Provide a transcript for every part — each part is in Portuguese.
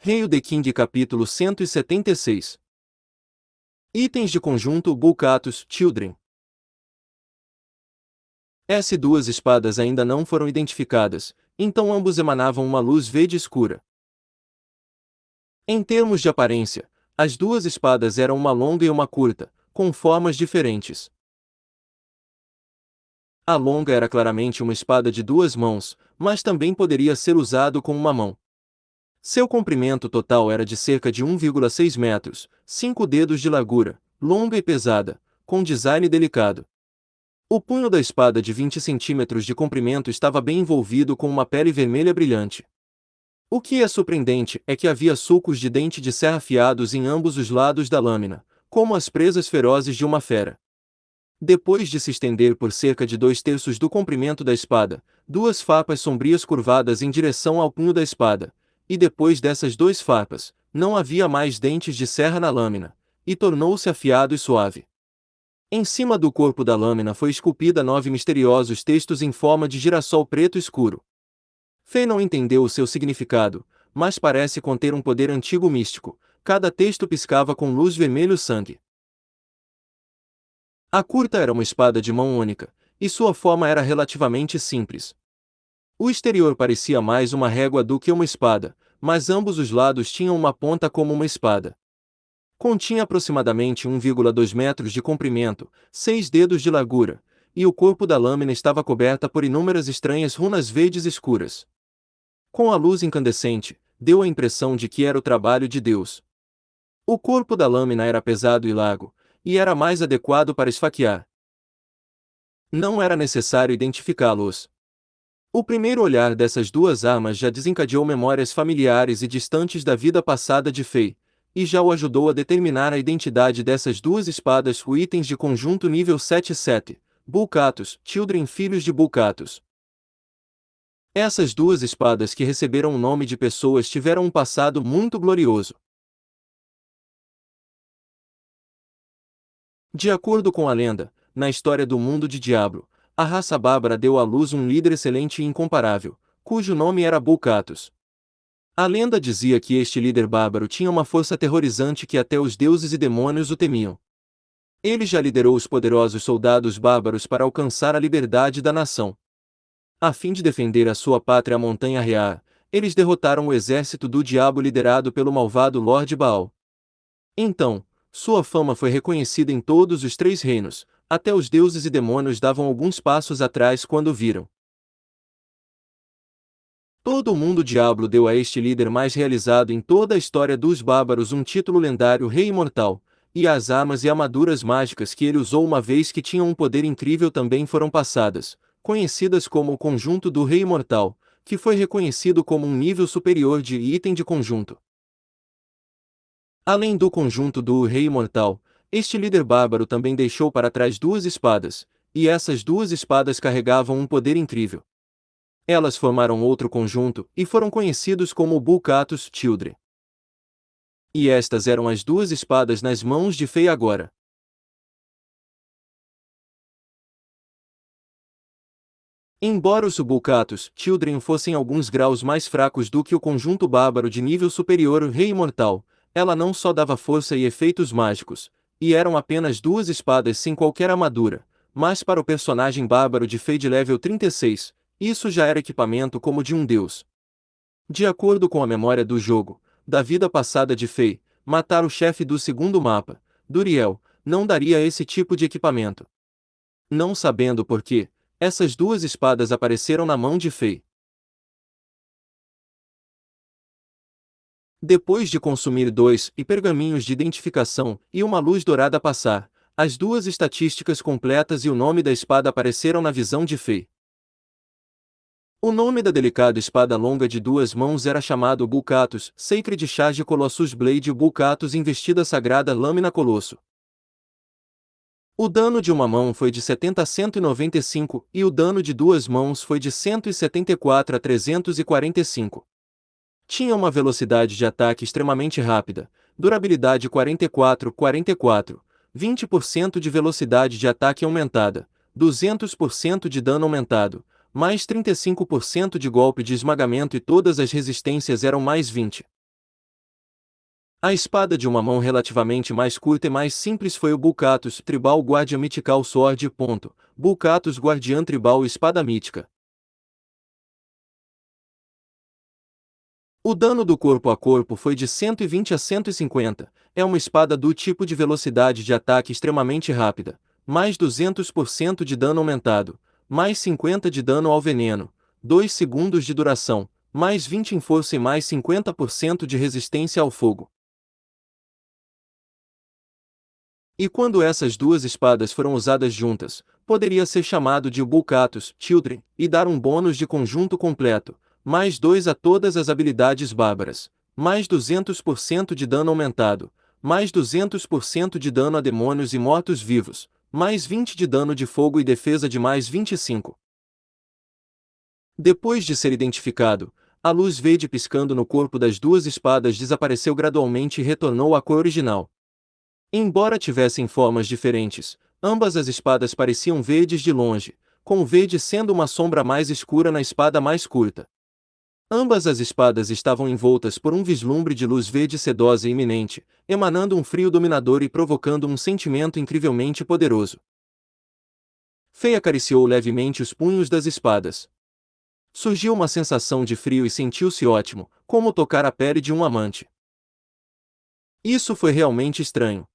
Hail the King capítulo 176. Itens de conjunto Bucatus, Children. As duas espadas ainda não foram identificadas, então ambos emanavam uma luz verde escura. Em termos de aparência, as duas espadas eram uma longa e uma curta, com formas diferentes. A longa era claramente uma espada de duas mãos, mas também poderia ser usado com uma mão. Seu comprimento total era de cerca de 1,6 metros, 5 dedos de largura, longa e pesada, com design delicado. O punho da espada de 20 centímetros de comprimento estava bem envolvido com uma pele vermelha brilhante. O que é surpreendente é que havia sulcos de dente de serra afiados em ambos os lados da lâmina, como as presas ferozes de uma fera. Depois de se estender por cerca de 2/3 do comprimento da espada, duas farpas sombrias curvadas em direção ao punho da espada, e depois dessas duas farpas, não havia mais dentes de serra na lâmina, e tornou-se afiado e suave. Em cima do corpo da lâmina foi esculpida 9 misteriosos textos em forma de girassol preto escuro. Fei não entendeu o seu significado, mas parece conter um poder antigo místico. Cada texto piscava com luz vermelho sangue. A curta era uma espada de mão única, e sua forma era relativamente simples. O exterior parecia mais uma régua do que uma espada, mas ambos os lados tinham uma ponta como uma espada. Continha aproximadamente 1,2 metros de comprimento, 6 dedos de largura, e o corpo da lâmina estava coberta por inúmeras estranhas runas verdes escuras. Com a luz incandescente, deu a impressão de que era o trabalho de Deus. O corpo da lâmina era pesado e largo, e era mais adequado para esfaquear. Não era necessário identificá-los. O primeiro olhar dessas duas armas já desencadeou memórias familiares e distantes da vida passada de Fei, e já o ajudou a determinar a identidade dessas duas espadas. O itens de conjunto nível 77, Bucatus, Children filhos de Bucatus. Essas duas espadas que receberam o nome de pessoas tiveram um passado muito glorioso. De acordo com a lenda, na história do mundo de Diablo, a raça bárbara deu à luz um líder excelente e incomparável, cujo nome era Bucatus. A lenda dizia que este líder bárbaro tinha uma força aterrorizante que até os deuses e demônios o temiam. Ele já liderou os poderosos soldados bárbaros para alcançar a liberdade da nação. A fim de defender a sua pátria a Montanha Real, eles derrotaram o exército do diabo liderado pelo malvado Lorde Baal. Então, sua fama foi reconhecida em todos os 3 reinos, até os deuses e demônios davam alguns passos atrás quando o viram. Todo o mundo diablo deu a este líder mais realizado em toda a história dos bárbaros um título lendário Rei Imortal, e as armas e armaduras mágicas que ele usou uma vez que tinham um poder incrível também foram passadas, conhecidas como o Conjunto do Rei Imortal, que foi reconhecido como um nível superior de item de conjunto. Além do Conjunto do Rei Imortal, este líder bárbaro também deixou para trás 2 espadas, e essas 2 espadas carregavam um poder incrível. Elas formaram outro conjunto e foram conhecidos como Bucatus Children. E estas eram as 2 espadas nas mãos de Fei agora. Embora os Bucatus Children fossem alguns graus mais fracos do que o conjunto bárbaro de nível superior Rei Imortal, ela não só dava força e efeitos mágicos, e eram apenas 2 espadas sem qualquer armadura, mas para o personagem bárbaro de Fei de level 36, isso já era equipamento como de um deus. De acordo com a memória do jogo, da vida passada de Fei, matar o chefe do segundo mapa, Duriel, não daria esse tipo de equipamento. Não sabendo por quê, essas 2 espadas apareceram na mão de Fei. Depois de consumir 2 pergaminhos de identificação e uma luz dourada passar, as 2 estatísticas completas e o nome da espada apareceram na visão de Fei. O nome da delicada espada longa de 2 mãos era chamado Bucatus, Sacred Charge Colossus Blade Bucatus Investida Sagrada Lâmina Colosso. O dano de uma mão foi de 70 a 195 e o dano de 2 mãos foi de 174 a 345. Tinha uma velocidade de ataque extremamente rápida, durabilidade 44, 20% de velocidade de ataque aumentada, 200% de dano aumentado, mais 35% de golpe de esmagamento e todas as resistências eram mais 20. A espada de uma mão relativamente mais curta e mais simples foi o Bulkatus Tribal Guardian Mythical Sword. Bulkatus Guardiã Tribal Espada Mítica. O dano do corpo a corpo foi de 120 a 150, é uma espada do tipo de velocidade de ataque extremamente rápida, mais 200% de dano aumentado, mais 50 de dano ao veneno, 2 segundos de duração, mais 20 em força e mais 50% de resistência ao fogo. E quando essas duas espadas foram usadas juntas, poderia ser chamado de Bulkatus Children e dar um bônus de conjunto completo, mais 2 a todas as habilidades bárbaras, mais 200% de dano aumentado, mais 200% de dano a demônios e mortos-vivos, mais 20 de dano de fogo e defesa de mais 25. Depois de ser identificado, a luz verde piscando no corpo das duas espadas desapareceu gradualmente e retornou à cor original. Embora tivessem formas diferentes, ambas as espadas pareciam verdes de longe, com o verde sendo uma sombra mais escura na espada mais curta. Ambas as espadas estavam envoltas por um vislumbre de luz verde sedosa e iminente, emanando um frio dominador e provocando um sentimento incrivelmente poderoso. Fei acariciou levemente os punhos das espadas. Surgiu uma sensação de frio e sentiu-se ótimo, como tocar a pele de um amante. Isso foi realmente estranho.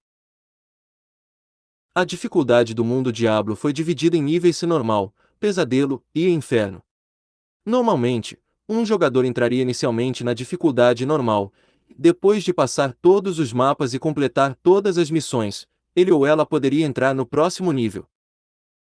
A dificuldade do mundo Diablo foi dividida em níveis normal, pesadelo e inferno. Normalmente, um jogador entraria inicialmente na dificuldade normal. Depois de passar todos os mapas e completar todas as missões, ele ou ela poderia entrar no próximo nível.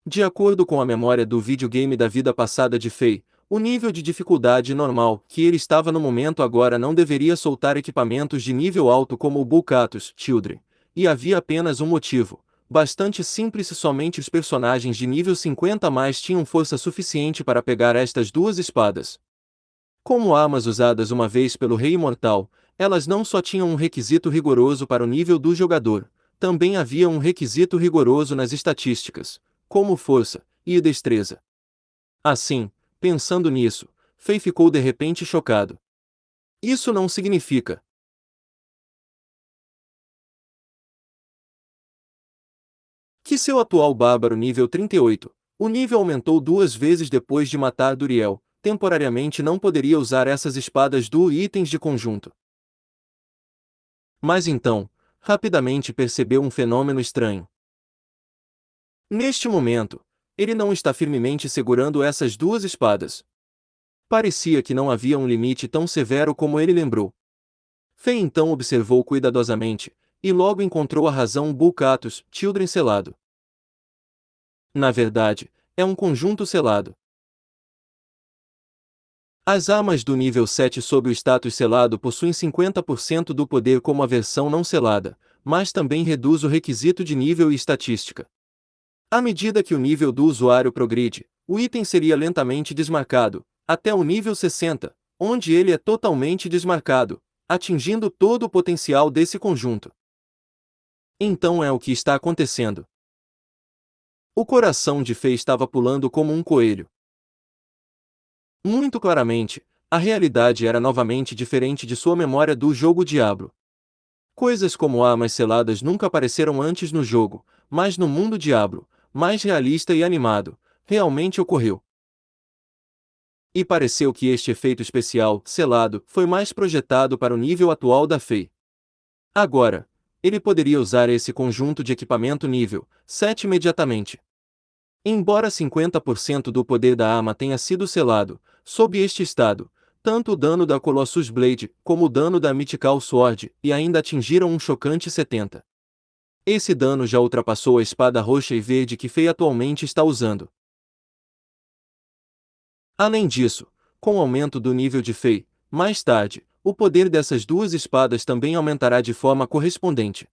De acordo com a memória do videogame da vida passada de Fei, o nível de dificuldade normal que ele estava no momento agora não deveria soltar equipamentos de nível alto como o Bulkatus Children, e havia apenas um motivo. Bastante simples, somente os personagens de nível 50 a mais tinham força suficiente para pegar estas duas espadas. Como armas usadas uma vez pelo Rei Imortal, elas não só tinham um requisito rigoroso para o nível do jogador, também havia um requisito rigoroso nas estatísticas, como força e destreza. Assim, pensando nisso, Fei ficou de repente chocado. Isso não significa que seu atual bárbaro nível 38, o nível aumentou duas vezes depois de matar Duriel, temporariamente não poderia usar essas espadas do itens de conjunto. Mas então, rapidamente percebeu um fenômeno estranho. Neste momento, ele não está firmemente segurando essas duas espadas. Parecia que não havia um limite tão severo como ele lembrou. Fei então observou cuidadosamente, e logo encontrou a razão. Bulkatus Children selado. Na verdade, é um conjunto selado. As armas do nível 7 sob o status selado possuem 50% do poder como a versão não selada, mas também reduz o requisito de nível e estatística. À medida que o nível do usuário progride, o item seria lentamente desmarcado, até o nível 60, onde ele é totalmente desmarcado, atingindo todo o potencial desse conjunto. Então é o que está acontecendo. O coração de Fei estava pulando como um coelho. Muito claramente, a realidade era novamente diferente de sua memória do jogo Diablo. Coisas como armas seladas nunca apareceram antes no jogo, mas no mundo Diablo, mais realista e animado, realmente ocorreu. E pareceu que este efeito especial, selado, foi mais projetado para o nível atual da Fei. Agora, ele poderia usar esse conjunto de equipamento nível 7 imediatamente. Embora 50% do poder da arma tenha sido selado, sob este estado, tanto o dano da Colossus Blade como o dano da Mythical Sword e ainda atingiram um chocante 70. Esse dano já ultrapassou a espada roxa e verde que Fei atualmente está usando. Além disso, com o aumento do nível de Fei, mais tarde, o poder dessas duas espadas também aumentará de forma correspondente.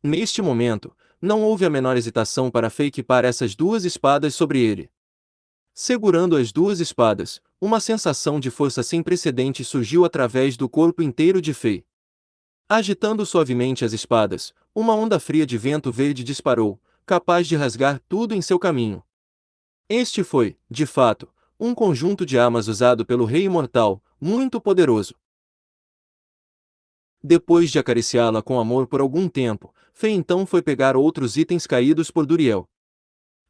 Neste momento, não houve a menor hesitação para Fei equipar essas duas espadas sobre ele. Segurando as duas espadas, uma sensação de força sem precedentes surgiu através do corpo inteiro de Fei. Agitando suavemente as espadas, uma onda fria de vento verde disparou, capaz de rasgar tudo em seu caminho. Este foi, de fato, um conjunto de armas usado pelo Rei Imortal, muito poderoso. Depois de acariciá-la com amor por algum tempo, Fei então foi pegar outros itens caídos por Duriel.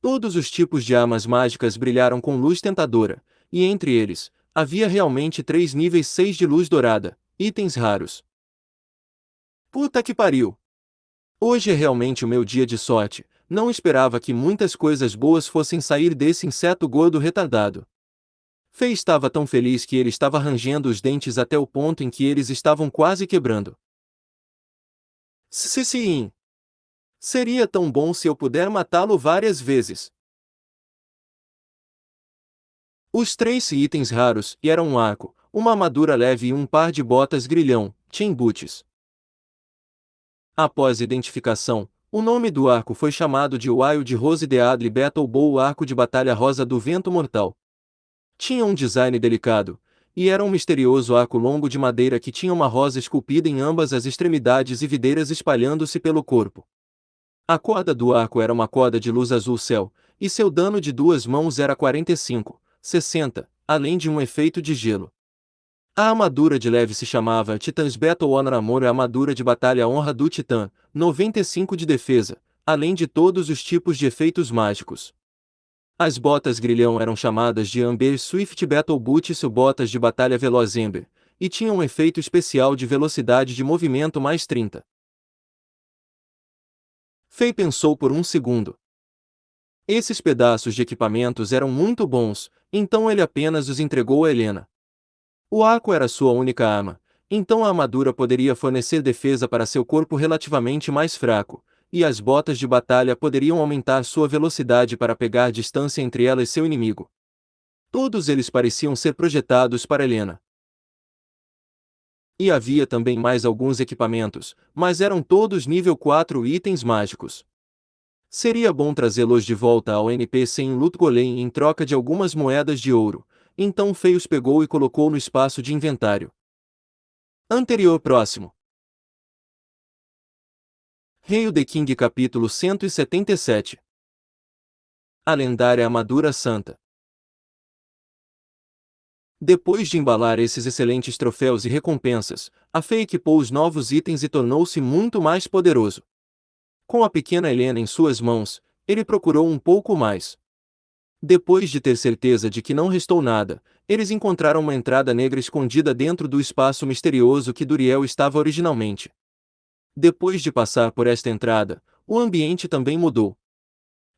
Todos os tipos de armas mágicas brilharam com luz tentadora, e entre eles, havia realmente 3 níveis 6 de luz dourada, itens raros. Puta que pariu! Hoje é realmente o meu dia de sorte, não esperava que muitas coisas boas fossem sair desse inseto gordo retardado. Fei estava tão feliz que ele estava rangendo os dentes até o ponto em que eles estavam quase quebrando. Sim. Seria tão bom se eu puder matá-lo várias vezes. Os 3 itens raros eram um arco, uma armadura leve e um par de botas grilhão, chain boots. Após identificação, o nome do arco foi chamado de Wild Rose Deadly Battle Bow, Arco de Batalha Rosa do Vento Mortal. Tinha um design delicado, e era um misterioso arco longo de madeira que tinha uma rosa esculpida em ambas as extremidades e videiras espalhando-se pelo corpo. A corda do arco era uma corda de luz azul céu, e seu dano de 2 mãos era 45, 60, além de um efeito de gelo. A armadura de leve se chamava Titãs Battle Honor Amor, a armadura de batalha Honra do Titã, 95 de defesa, além de todos os tipos de efeitos mágicos. As botas grilhão eram chamadas de Amber Swift Battle Boots ou botas de batalha Veloz Ember, e tinham um efeito especial de velocidade de movimento mais 30. Fei pensou por um segundo. Esses pedaços de equipamentos eram muito bons, então ele apenas os entregou a Helena. O arco era sua única arma, então a armadura poderia fornecer defesa para seu corpo relativamente mais fraco, e as botas de batalha poderiam aumentar sua velocidade para pegar distância entre ela e seu inimigo. Todos eles pareciam ser projetados para Helena. E havia também mais alguns equipamentos, mas eram todos nível 4 itens mágicos. Seria bom trazê-los de volta ao NPC em Loot Golem em troca de algumas moedas de ouro, então Fei os pegou e colocou no espaço de inventário. Anterior próximo. Hail the King capítulo 177. A lendária armadura santa. Depois de embalar esses excelentes troféus e recompensas, a Fei equipou os novos itens e tornou-se muito mais poderoso. Com a pequena Helena em suas mãos, ele procurou um pouco mais. Depois de ter certeza de que não restou nada, eles encontraram uma entrada negra escondida dentro do espaço misterioso que Duriel estava originalmente. Depois de passar por esta entrada, o ambiente também mudou.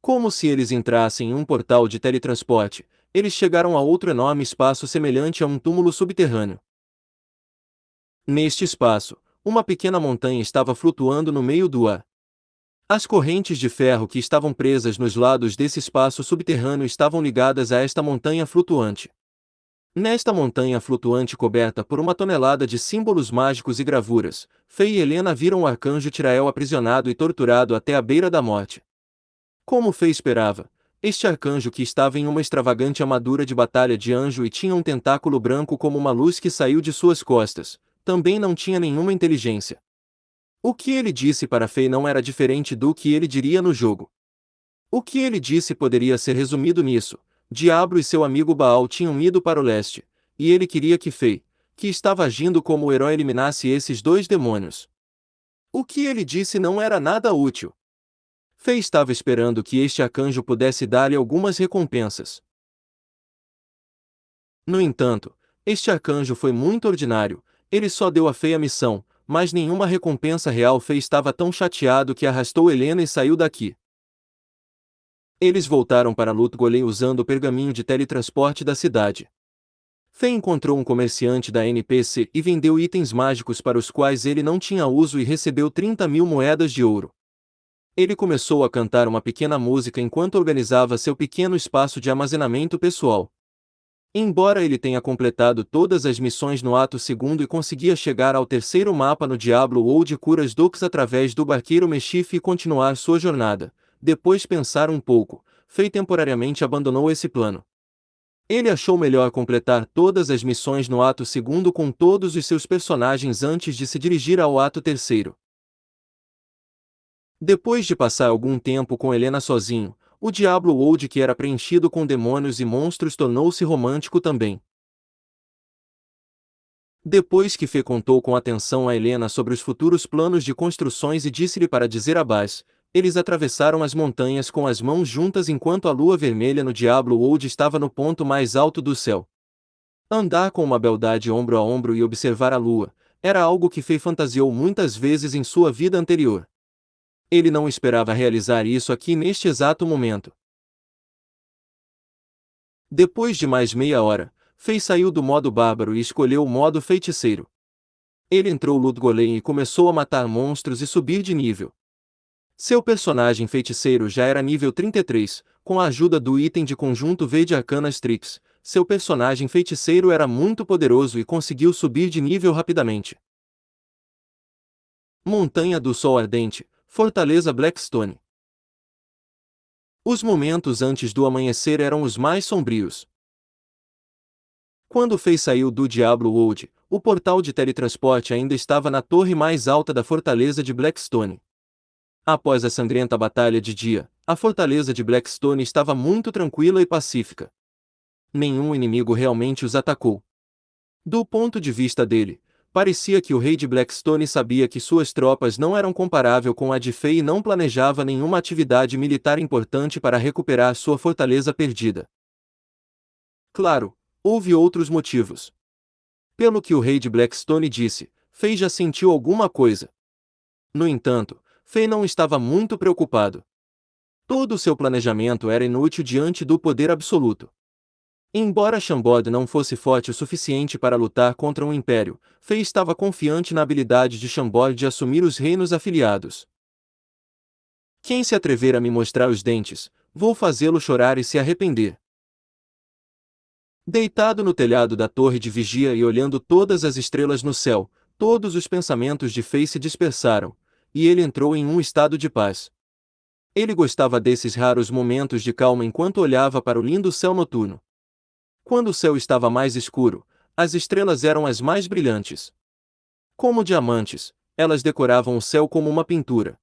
Como se eles entrassem em um portal de teletransporte, eles chegaram a outro enorme espaço semelhante a um túmulo subterrâneo. Neste espaço, uma pequena montanha estava flutuando no meio do ar. As correntes de ferro que estavam presas nos lados desse espaço subterrâneo estavam ligadas a esta montanha flutuante. Nesta montanha flutuante coberta por uma tonelada de símbolos mágicos e gravuras, Fei e Helena viram o arcanjo Tirael aprisionado e torturado até a beira da morte. Como Fei esperava, este arcanjo, que estava em uma extravagante armadura de batalha de anjo e tinha um tentáculo branco como uma luz que saiu de suas costas, também não tinha nenhuma inteligência. O que ele disse para Fei não era diferente do que ele diria no jogo. O que ele disse poderia ser resumido nisso: Diablo e seu amigo Baal tinham ido para o leste, e ele queria que Fei, que estava agindo como o herói, eliminasse esses 2 demônios. O que ele disse não era nada útil. Fei estava esperando que este arcanjo pudesse dar-lhe algumas recompensas. No entanto, este arcanjo foi muito ordinário, ele só deu a Fei a missão, mas nenhuma recompensa real. Fei estava tão chateado que arrastou Helena e saiu daqui. Eles voltaram para Loot Golem usando o pergaminho de teletransporte da cidade. Fei encontrou um comerciante da NPC e vendeu itens mágicos para os quais ele não tinha uso e recebeu 30.000 moedas de ouro. Ele começou a cantar uma pequena música enquanto organizava seu pequeno espaço de armazenamento pessoal. Embora ele tenha completado todas as missões no ato segundo e conseguia chegar ao terceiro mapa no Diablo ou de Curas Docks através do barqueiro Meshife e continuar sua jornada, depois de pensar um pouco, Fei temporariamente abandonou esse plano. Ele achou melhor completar todas as missões no ato segundo com todos os seus personagens antes de se dirigir ao ato terceiro. Depois de passar algum tempo com Helena sozinho, o Diablo World, que era preenchido com demônios e monstros, tornou-se romântico também. Depois que Fê contou com atenção a Helena sobre os futuros planos de construções e disse-lhe para dizer a Baz, eles atravessaram as montanhas com as mãos juntas enquanto a lua vermelha no Diablo Wood estava no ponto mais alto do céu. Andar com uma beldade ombro a ombro e observar a lua, era algo que Fê fantasiou muitas vezes em sua vida anterior. Ele não esperava realizar isso aqui neste exato momento. Depois de mais meia hora, Fei saiu do modo bárbaro e escolheu o modo feiticeiro. Ele entrou Ludgolem e começou a matar monstros e subir de nível. Seu personagem feiticeiro já era nível 33, com a ajuda do item de conjunto Verde Arcana Strix. Seu personagem feiticeiro era muito poderoso e conseguiu subir de nível rapidamente. Montanha do Sol Ardente, Fortaleza Blackstone. Os momentos antes do amanhecer eram os mais sombrios. Quando Fei saiu do Diablo Wood, o portal de teletransporte ainda estava na torre mais alta da fortaleza de Blackstone. Após a sangrenta batalha de dia, a fortaleza de Blackstone estava muito tranquila e pacífica. Nenhum inimigo realmente os atacou. Do ponto de vista dele, parecia que o rei de Blackstone sabia que suas tropas não eram comparável com a de Fei e não planejava nenhuma atividade militar importante para recuperar sua fortaleza perdida. Claro, houve outros motivos. Pelo que o rei de Blackstone disse, Fei já sentiu alguma coisa. No entanto, Fei não estava muito preocupado. Todo o seu planejamento era inútil diante do poder absoluto. Embora Shambod não fosse forte o suficiente para lutar contra um império, Fei estava confiante na habilidade de Shambod de assumir os reinos afiliados. Quem se atrever a me mostrar os dentes, vou fazê-lo chorar e se arrepender. Deitado no telhado da torre de vigia e olhando todas as estrelas no céu, todos os pensamentos de Fei se dispersaram, e ele entrou em um estado de paz. Ele gostava desses raros momentos de calma enquanto olhava para o lindo céu noturno. Quando o céu estava mais escuro, as estrelas eram as mais brilhantes. Como diamantes, elas decoravam o céu como uma pintura.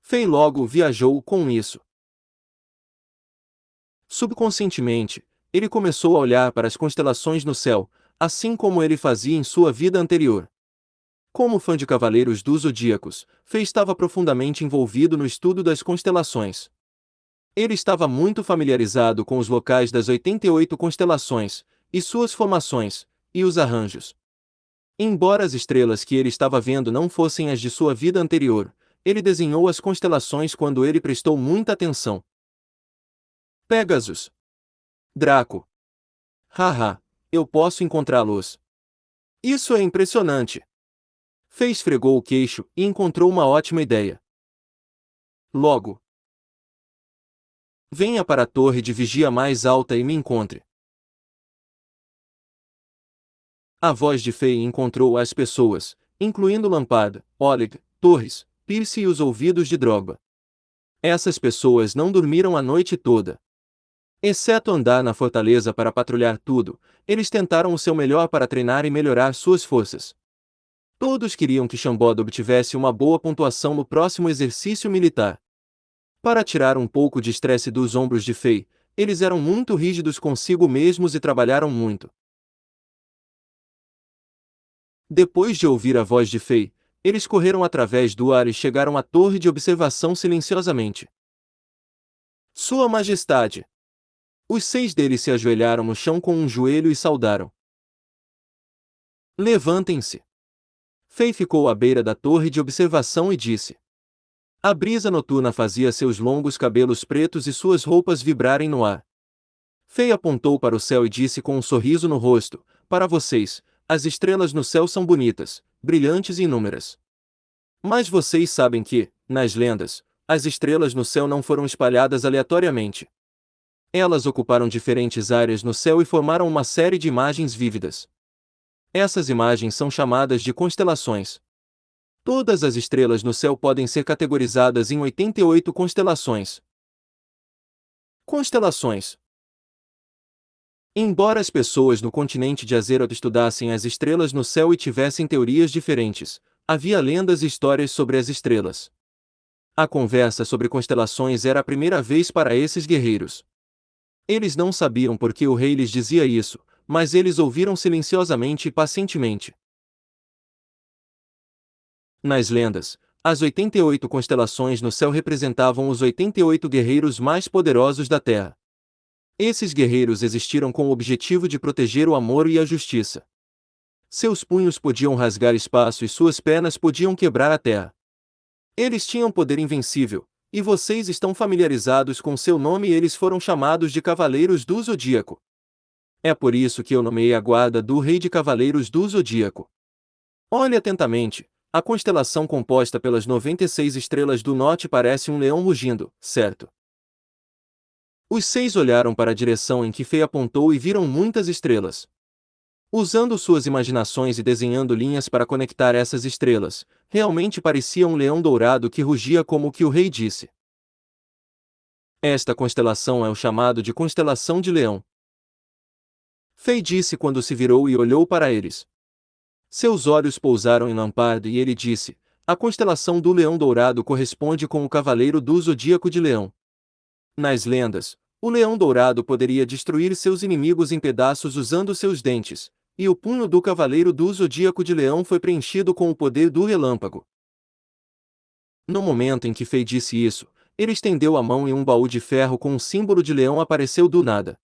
Fei logo viajou com isso. Subconscientemente, ele começou a olhar para as constelações no céu, assim como ele fazia em sua vida anterior. Como fã de Cavaleiros dos Zodíacos, Fei estava profundamente envolvido no estudo das constelações. Ele estava muito familiarizado com os locais das 88 constelações, e suas formações, e os arranjos. Embora as estrelas que ele estava vendo não fossem as de sua vida anterior, ele desenhou as constelações quando ele prestou muita atenção. Pégasus. Draco. Haha, eu posso encontrá-los. Isso é impressionante. Fei esfregou o queixo e encontrou uma ótima ideia. Logo, venha para a torre de vigia mais alta e me encontre. A voz de Fei encontrou as pessoas, incluindo Lampada, Oleg, Torres, Pierce e os ouvidos de Drogba. Essas pessoas não dormiram a noite toda. Exceto andar na fortaleza para patrulhar tudo, eles tentaram o seu melhor para treinar e melhorar suas forças. Todos queriam que Shambod obtivesse uma boa pontuação no próximo exercício militar. Para tirar um pouco de estresse dos ombros de Fei, eles eram muito rígidos consigo mesmos e trabalharam muito. Depois de ouvir a voz de Fei, eles correram através do ar e chegaram à torre de observação silenciosamente. Sua Majestade! Os 6 deles se ajoelharam no chão com um joelho e saudaram. Levantem-se! Fei ficou à beira da torre de observação e disse. A brisa noturna fazia seus longos cabelos pretos e suas roupas vibrarem no ar. Fei apontou para o céu e disse com um sorriso no rosto, para vocês, as estrelas no céu são bonitas, brilhantes e inúmeras. Mas vocês sabem que, nas lendas, as estrelas no céu não foram espalhadas aleatoriamente. Elas ocuparam diferentes áreas no céu e formaram uma série de imagens vívidas. Essas imagens são chamadas de constelações. Todas as estrelas no céu podem ser categorizadas em 88 constelações. Constelações. Embora as pessoas no continente de Azeroth estudassem as estrelas no céu e tivessem teorias diferentes, havia lendas e histórias sobre as estrelas. A conversa sobre constelações era a primeira vez para esses guerreiros. Eles não sabiam por que o rei lhes dizia isso, mas eles ouviram silenciosamente e pacientemente. Nas lendas, as 88 constelações no céu representavam os 88 guerreiros mais poderosos da Terra. Esses guerreiros existiram com o objetivo de proteger o amor e a justiça. Seus punhos podiam rasgar espaço e suas pernas podiam quebrar a terra. Eles tinham poder invencível, e vocês estão familiarizados com seu nome e eles foram chamados de Cavaleiros do Zodíaco. É por isso que eu nomeei a guarda do Rei de Cavaleiros do Zodíaco. Olhe atentamente, a constelação composta pelas 96 estrelas do norte parece um leão rugindo, certo? Os 6 olharam para a direção em que Fei apontou e viram muitas estrelas. Usando suas imaginações e desenhando linhas para conectar essas estrelas, realmente parecia um leão dourado que rugia como o que o rei disse. Esta constelação é o chamado de constelação de Leão. Fei disse quando se virou e olhou para eles. Seus olhos pousaram em Lampard e ele disse: a constelação do Leão Dourado corresponde com o Cavaleiro do Zodíaco de Leão. Nas lendas, o Leão Dourado poderia destruir seus inimigos em pedaços usando seus dentes, e o punho do Cavaleiro do Zodíaco de Leão foi preenchido com o poder do relâmpago. No momento em que Fei disse isso, ele estendeu a mão e um baú de ferro com um símbolo de leão apareceu do nada.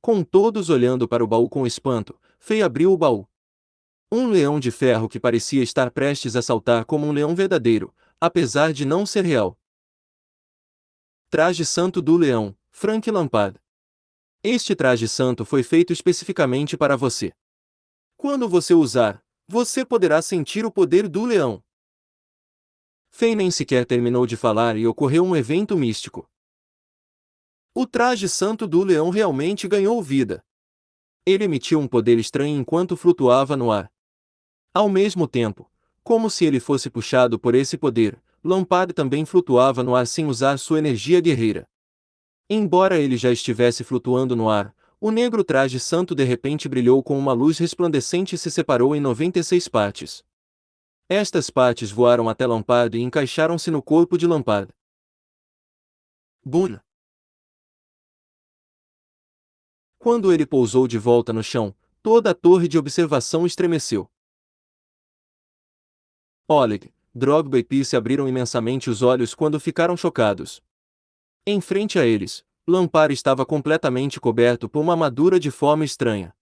Com todos olhando para o baú com espanto, Fei abriu o baú. Um leão de ferro que parecia estar prestes a saltar como um leão verdadeiro, apesar de não ser real. Traje Santo do Leão, Frank Lampard. Este traje santo foi feito especificamente para você. Quando você usar, você poderá sentir o poder do leão. Fei nem sequer terminou de falar e ocorreu um evento místico. O traje santo do leão realmente ganhou vida. Ele emitiu um poder estranho enquanto flutuava no ar. Ao mesmo tempo, como se ele fosse puxado por esse poder, Lampard também flutuava no ar sem usar sua energia guerreira. Embora ele já estivesse flutuando no ar, o negro traje santo de repente brilhou com uma luz resplandecente e se separou em 96 partes. Estas partes voaram até Lampard e encaixaram-se no corpo de Lampard. Bum! Quando ele pousou de volta no chão, toda a torre de observação estremeceu. Oleg, Drogba e Pearce abriram imensamente os olhos quando ficaram chocados. Em frente a eles, Lampard estava completamente coberto por uma armadura de forma estranha.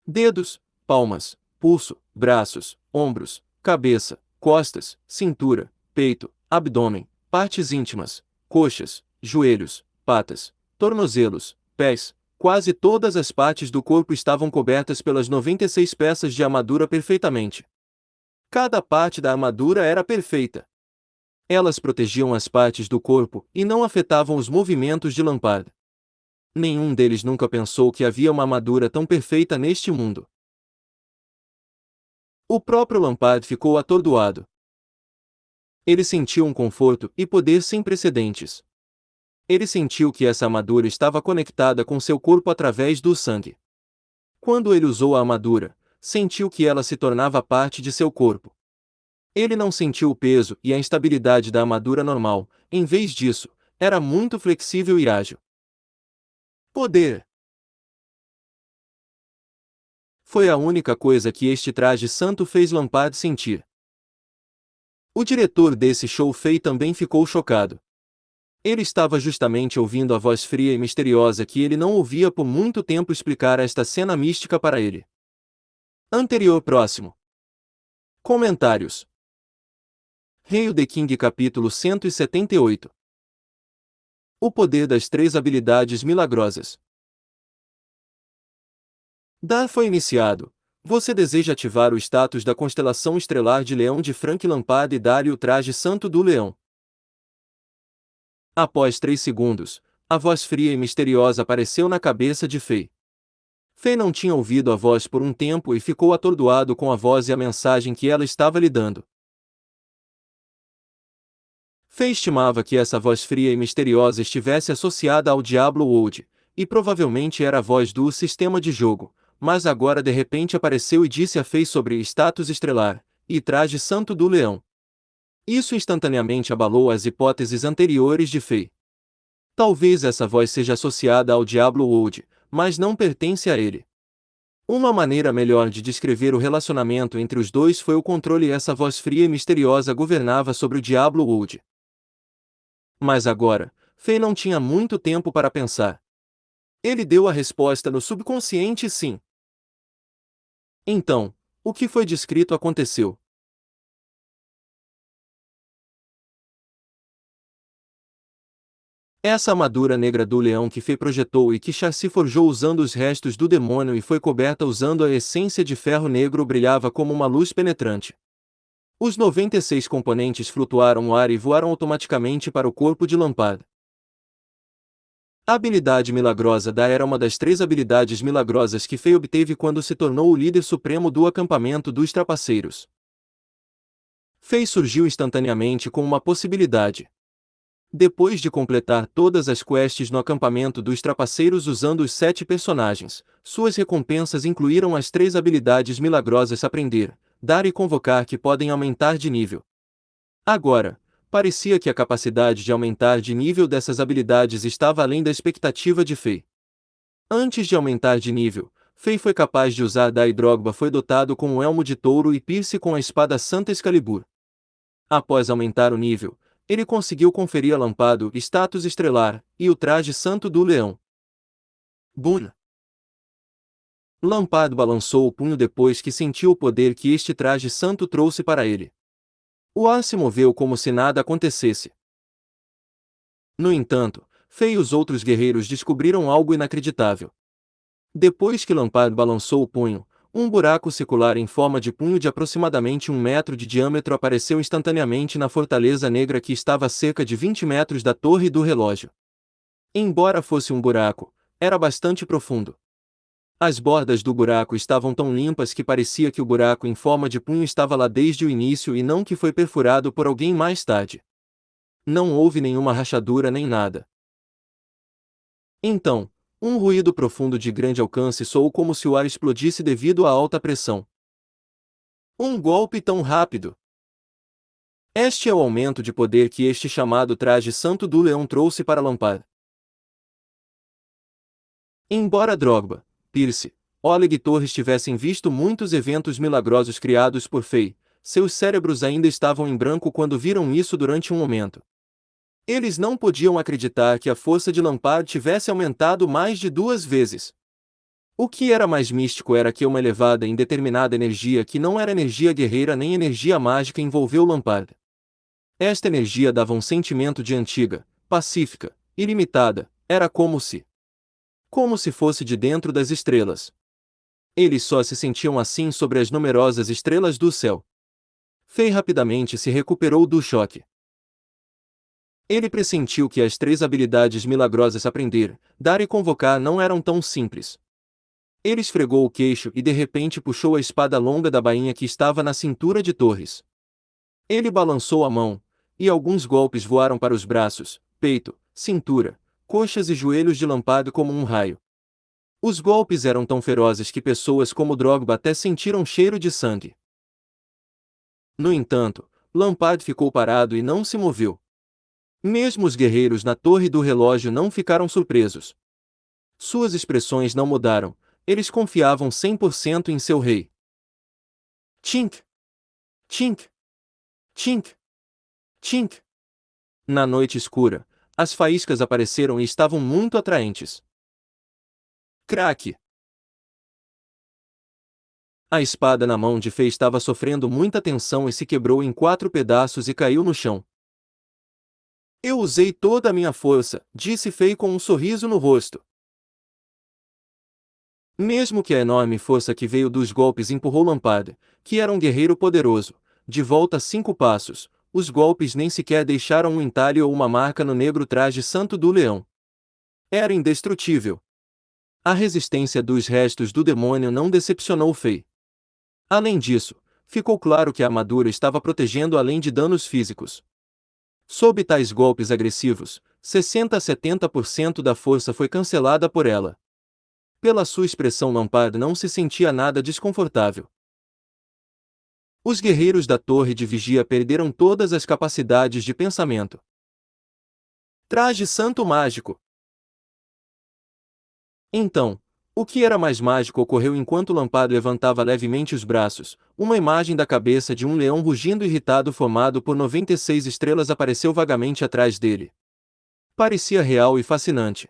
Dedos, palmas, pulso, braços, ombros, cabeça, costas, cintura, peito, abdômen, partes íntimas, coxas, joelhos, patas, tornozelos, pés, quase todas as partes do corpo estavam cobertas pelas 96 peças de armadura perfeitamente. Cada parte da armadura era perfeita. Elas protegiam as partes do corpo e não afetavam os movimentos de Lampard. Nenhum deles nunca pensou que havia uma armadura tão perfeita neste mundo. O próprio Lampard ficou atordoado. Ele sentiu um conforto e poder sem precedentes. Ele sentiu que essa armadura estava conectada com seu corpo através do sangue. Quando ele usou a armadura, sentiu que ela se tornava parte de seu corpo. Ele não sentiu o peso e a instabilidade da armadura normal, em vez disso, era muito flexível e ágil. Poder! Foi a única coisa que este traje santo fez Lampard sentir. O diretor desse show Fei também ficou chocado. Ele estava justamente ouvindo a voz fria e misteriosa que ele não ouvia por muito tempo explicar esta cena mística para ele. Anterior próximo. Comentários. Hail the King capítulo 178. O poder das 3 habilidades milagrosas. Dar foi iniciado. Você deseja ativar o status da constelação estelar de Leão de Frank Lampard e dar-lhe o traje santo do leão. Após 3 segundos, a voz fria e misteriosa apareceu na cabeça de Fei. Fei não tinha ouvido a voz por um tempo e ficou atordoado com a voz e a mensagem que ela estava lhe dando. Fei estimava que essa voz fria e misteriosa estivesse associada ao Diablo Wold, e provavelmente era a voz do sistema de jogo, mas agora de repente apareceu e disse a Fei sobre status estelar, e traje santo do leão. Isso instantaneamente abalou as hipóteses anteriores de Fei. Talvez essa voz seja associada ao Diablo Wold, mas não pertence a ele. Uma maneira melhor de descrever o relacionamento entre os dois foi o controle e essa voz fria e misteriosa governava sobre o Diablo Wood. Mas agora, Fei não tinha muito tempo para pensar. Ele deu a resposta no subconsciente sim. Então, o que foi descrito aconteceu. Essa armadura negra do leão que Fei projetou e que Chassi forjou usando os restos do demônio e foi coberta usando a essência de ferro negro brilhava como uma luz penetrante. Os 96 componentes flutuaram no ar e voaram automaticamente para o corpo de Lampard. A habilidade milagrosa da era uma das 3 habilidades milagrosas que Fei obteve quando se tornou o líder supremo do acampamento dos trapaceiros. Fei surgiu instantaneamente com uma possibilidade. Depois de completar todas as quests no acampamento dos trapaceiros usando os 7 personagens, suas recompensas incluíram as 3 habilidades milagrosas aprender, dar e convocar que podem aumentar de nível. Agora, parecia que a capacidade de aumentar de nível dessas habilidades estava além da expectativa de Fei. Antes de aumentar de nível, Fei foi capaz de usar Dai Drogba foi dotado com o elmo de touro e Pierce com a espada Santa Excalibur. Após aumentar o nível, ele conseguiu conferir a Lampado status estrelar e o traje santo do leão. Boom! Lampado balançou o punho depois que sentiu o poder que este traje santo trouxe para ele. O ar se moveu como se nada acontecesse. No entanto, Fei e os outros guerreiros descobriram algo inacreditável. Depois que Lampard balançou o punho, um buraco circular em forma de punho de aproximadamente 1 metro de diâmetro apareceu instantaneamente na fortaleza negra que estava a cerca de 20 metros da torre do relógio. Embora fosse um buraco, era bastante profundo. As bordas do buraco estavam tão limpas que parecia que o buraco em forma de punho estava lá desde o início e não que foi perfurado por alguém mais tarde. Não houve nenhuma rachadura nem nada. Então, um ruído profundo de grande alcance soou como se o ar explodisse devido à alta pressão. Um golpe tão rápido! Este é o aumento de poder que este chamado traje santo do leão trouxe para Lampard. Embora Drogba, Pierce, Oleg e Torres tivessem visto muitos eventos milagrosos criados por Fei, seus cérebros ainda estavam em branco quando viram isso durante um momento. Eles não podiam acreditar que a força de Lampard tivesse aumentado mais de 2 vezes. O que era mais místico era que uma elevada e indeterminada energia que não era energia guerreira nem energia mágica envolveu Lampard. Esta energia dava um sentimento de antiga, pacífica, ilimitada, era como se fosse de dentro das estrelas. Eles só se sentiam assim sobre as numerosas estrelas do céu. Fei rapidamente se recuperou do choque. Ele pressentiu que as 3 habilidades milagrosas aprender, dar e convocar não eram tão simples. Ele esfregou o queixo e de repente puxou a espada longa da bainha que estava na cintura de Torres. Ele balançou a mão, e alguns golpes voaram para os braços, peito, cintura, coxas e joelhos de Lampard como um raio. Os golpes eram tão ferozes que pessoas como Drogba até sentiram cheiro de sangue. No entanto, Lampard ficou parado e não se moveu. Mesmo os guerreiros na torre do relógio não ficaram surpresos. Suas expressões não mudaram, eles confiavam 100% em seu rei. Tink! Tink! Tink! Tink! Na noite escura, as faíscas apareceram e estavam muito atraentes. Craque! A espada na mão de Fei estava sofrendo muita tensão e se quebrou em 4 pedaços e caiu no chão. Eu usei toda a minha força, disse Fei com um sorriso no rosto. Mesmo que a enorme força que veio dos golpes empurrou Lampard, que era um guerreiro poderoso, de volta 5 passos, os golpes nem sequer deixaram um entalhe ou uma marca no negro traje santo do leão. Era indestrutível. A resistência dos restos do demônio não decepcionou Fei. Além disso, ficou claro que a armadura estava protegendo além de danos físicos. Sob tais golpes agressivos, 60 a 70% da força foi cancelada por ela. Pela sua expressão Lampard não se sentia nada desconfortável. Os guerreiros da torre de vigia perderam todas as capacidades de pensamento. Traje santo mágico. Então, O que era mais mágico ocorreu enquanto Lampard levantava levemente os braços. Uma imagem da cabeça de um leão rugindo irritado formado por 96 estrelas apareceu vagamente atrás dele. Parecia real e fascinante.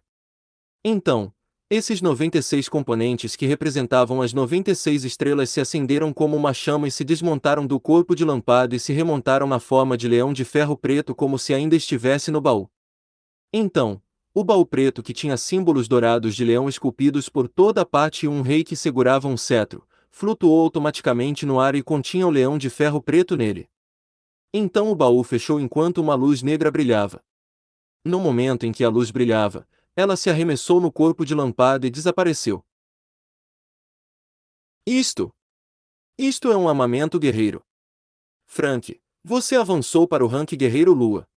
Então, esses 96 componentes que representavam as 96 estrelas se acenderam como uma chama e se desmontaram do corpo de Lampard e se remontaram na forma de leão de ferro preto como se ainda estivesse no baú. Então, o baú preto que tinha símbolos dourados de leão esculpidos por toda a parte e um rei que segurava um cetro, flutuou automaticamente no ar e continha o leão de ferro preto nele. Então o baú fechou enquanto uma luz negra brilhava. No momento em que a luz brilhava, ela se arremessou no corpo de Lampard e desapareceu. Isto é um armamento guerreiro. Frank, você avançou para o rank Guerreiro Lua.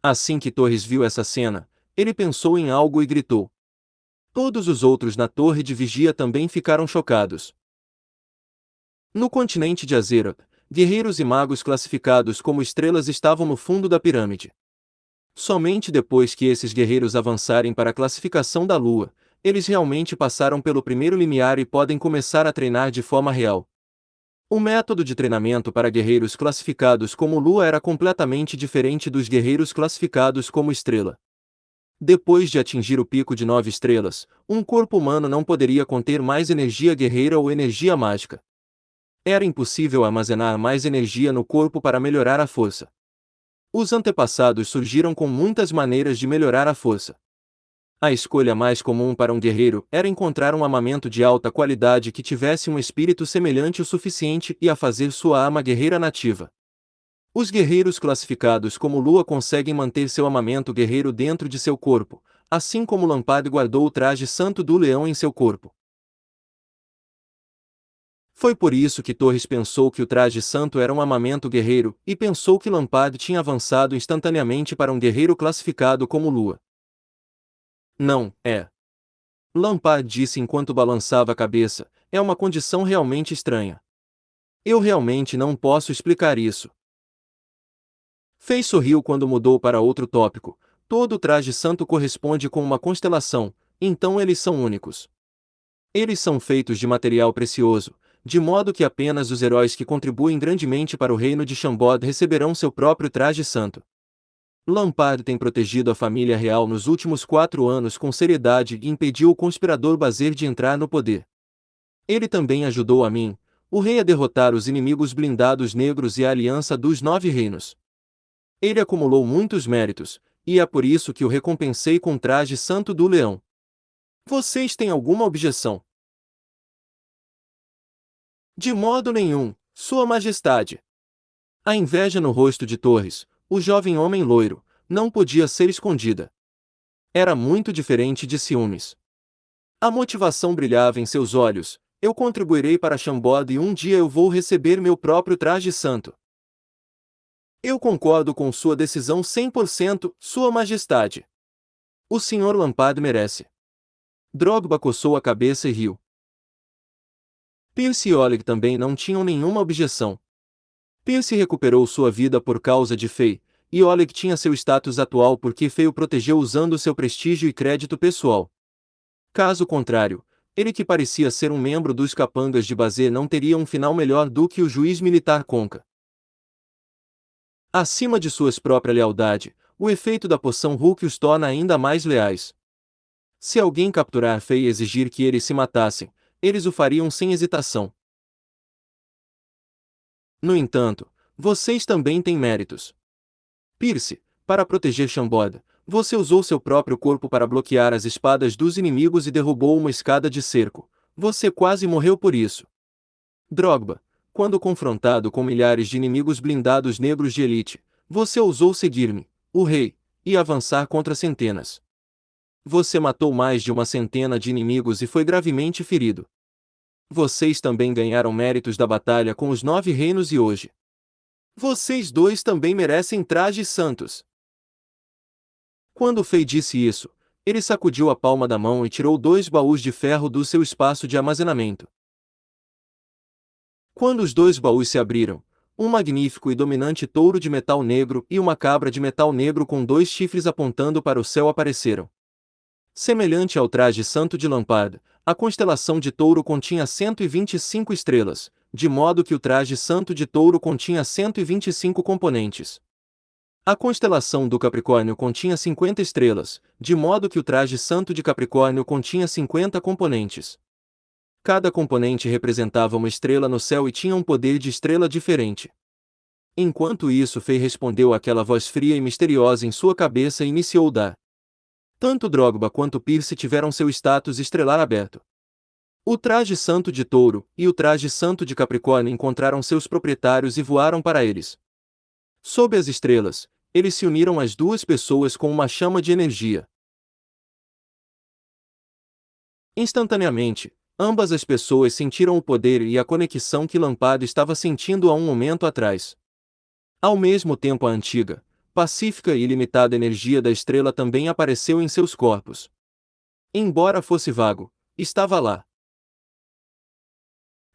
Assim que Torres viu essa cena, ele pensou em algo e gritou. Todos os outros na torre de vigia também ficaram chocados. No continente de Azeroth, guerreiros e magos classificados como estrelas estavam no fundo da pirâmide. Somente depois que esses guerreiros avançarem para a classificação da Lua, eles realmente passaram pelo primeiro limiar e podem começar a treinar de forma real. O método de treinamento para guerreiros classificados como Lua era completamente diferente dos guerreiros classificados como Estrela. Depois de atingir o pico de 9 estrelas, um corpo humano não poderia conter mais energia guerreira ou energia mágica. Era impossível armazenar mais energia no corpo para melhorar a força. Os antepassados surgiram com muitas maneiras de melhorar a força. A escolha mais comum para um guerreiro era encontrar um armamento de alta qualidade que tivesse um espírito semelhante o suficiente e a fazer sua arma guerreira nativa. Os guerreiros classificados como Lua conseguem manter seu armamento guerreiro dentro de seu corpo, assim como Lampard guardou o traje santo do leão em seu corpo. Foi por isso que Torres pensou que o traje santo era um armamento guerreiro, e pensou que Lampard tinha avançado instantaneamente para um guerreiro classificado como Lua. Não, é. Lampard disse enquanto balançava a cabeça, é uma condição realmente estranha. Eu realmente não posso explicar isso. Fez sorriu quando mudou para outro tópico. Todo o traje santo corresponde com uma constelação, então eles são únicos. Eles são feitos de material precioso, de modo que apenas os heróis que contribuem grandemente para o reino de Shambod receberão seu próprio traje santo. Lampard tem protegido a família real nos últimos 4 anos com seriedade e impediu o conspirador Bazer de entrar no poder. Ele também ajudou a mim, o rei, a derrotar os inimigos blindados negros e a aliança dos 9 reinos. Ele acumulou muitos méritos, e é por isso que o recompensei com o traje santo do leão. Vocês têm alguma objeção? De modo nenhum, Sua Majestade. A inveja no rosto de Torres, o jovem homem loiro, não podia ser escondida. Era muito diferente de ciúmes. A motivação brilhava em seus olhos. Eu contribuirei para Shambod e um dia eu vou receber meu próprio traje santo. Eu concordo com sua decisão 100%, Sua Majestade. O Sr. Lampard merece. Drogba coçou a cabeça e riu. Pierce e Oleg também não tinham nenhuma objeção. Pierce recuperou sua vida por causa de Fei, e Oleg tinha seu status atual porque Fei o protegeu usando seu prestígio e crédito pessoal. Caso contrário, ele, que parecia ser um membro dos capangas de Bazer, não teria um final melhor do que o juiz militar Conca. Acima de sua própria lealdade, o efeito da poção Hulk os torna ainda mais leais. Se alguém capturar Fei e exigir que eles se matassem, eles o fariam sem hesitação. No entanto, vocês também têm méritos. Pierce, para proteger Shambod, você usou seu próprio corpo para bloquear as espadas dos inimigos e derrubou uma escada de cerco. Você quase morreu por isso. Drogba, quando confrontado com milhares de inimigos blindados negros de elite, você ousou seguir-me, o rei, e avançar contra centenas. Você matou mais de uma centena de inimigos e foi gravemente ferido. Vocês também ganharam méritos da batalha com os 9 reinos e hoje. Vocês dois também merecem trajes santos. Quando Fei disse isso, ele sacudiu a palma da mão e tirou 2 baús de ferro do seu espaço de armazenamento. Quando os 2 baús se abriram, um magnífico e dominante touro de metal negro e uma cabra de metal negro com 2 chifres apontando para o céu apareceram. Semelhante ao traje santo de Lampard, a constelação de Touro continha 125 estrelas, de modo que o traje santo de Touro continha 125 componentes. A constelação do Capricórnio continha 50 estrelas, de modo que o traje santo de Capricórnio continha 50 componentes. Cada componente representava uma estrela no céu e tinha um poder de estrela diferente. Enquanto isso, Fei respondeu àquela voz fria e misteriosa em sua cabeça e iniciou dar. Tanto Drogba quanto Pierce tiveram seu status estelar aberto. O traje santo de Touro e o traje santo de Capricórnio encontraram seus proprietários e voaram para eles. Sob as estrelas, eles se uniram às duas pessoas com uma chama de energia. Instantaneamente, ambas as pessoas sentiram o poder e a conexão que Lampard estava sentindo há um momento atrás. Ao mesmo tempo, a antiga, pacífica e ilimitada energia da estrela também apareceu em seus corpos. Embora fosse vago, estava lá.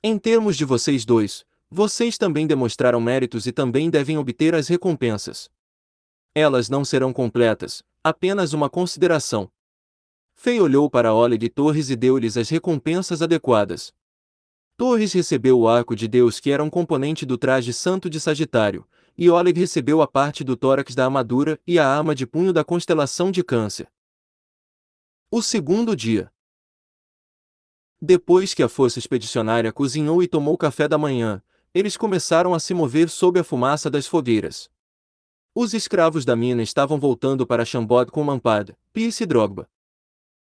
Em termos de vocês dois, vocês também demonstraram méritos e também devem obter as recompensas. Elas não serão completas, apenas uma consideração. Fei olhou para Oleg Torres e deu-lhes as recompensas adequadas. Torres recebeu o arco de Deus, que era um componente do traje santo de Sagitário, e Oleg recebeu a parte do tórax da armadura e a arma de punho da constelação de Câncer. O segundo dia. Depois que a força expedicionária cozinhou e tomou café da manhã, eles começaram a se mover sob a fumaça das fogueiras. Os escravos da mina estavam voltando para Chambord com Lampard, Pierce e Drogba.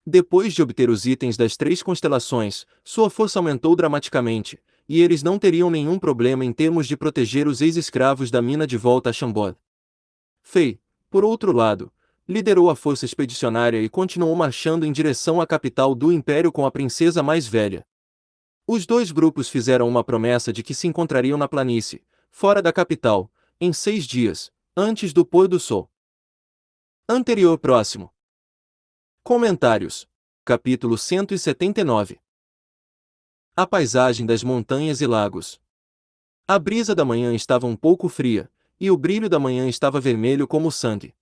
Depois de obter os itens das 3 constelações, sua força aumentou dramaticamente, e eles não teriam nenhum problema em termos de proteger os ex-escravos da mina de volta a Chambord. Fei, por outro lado, liderou a força expedicionária e continuou marchando em direção à capital do Império com a princesa mais velha. Os dois grupos fizeram uma promessa de que se encontrariam na planície, fora da capital, em 6 dias, antes do pôr do sol. Anterior próximo. Comentários. Capítulo 179. A paisagem das montanhas e lagos. A brisa da manhã estava um pouco fria, e o brilho da manhã estava vermelho como sangue.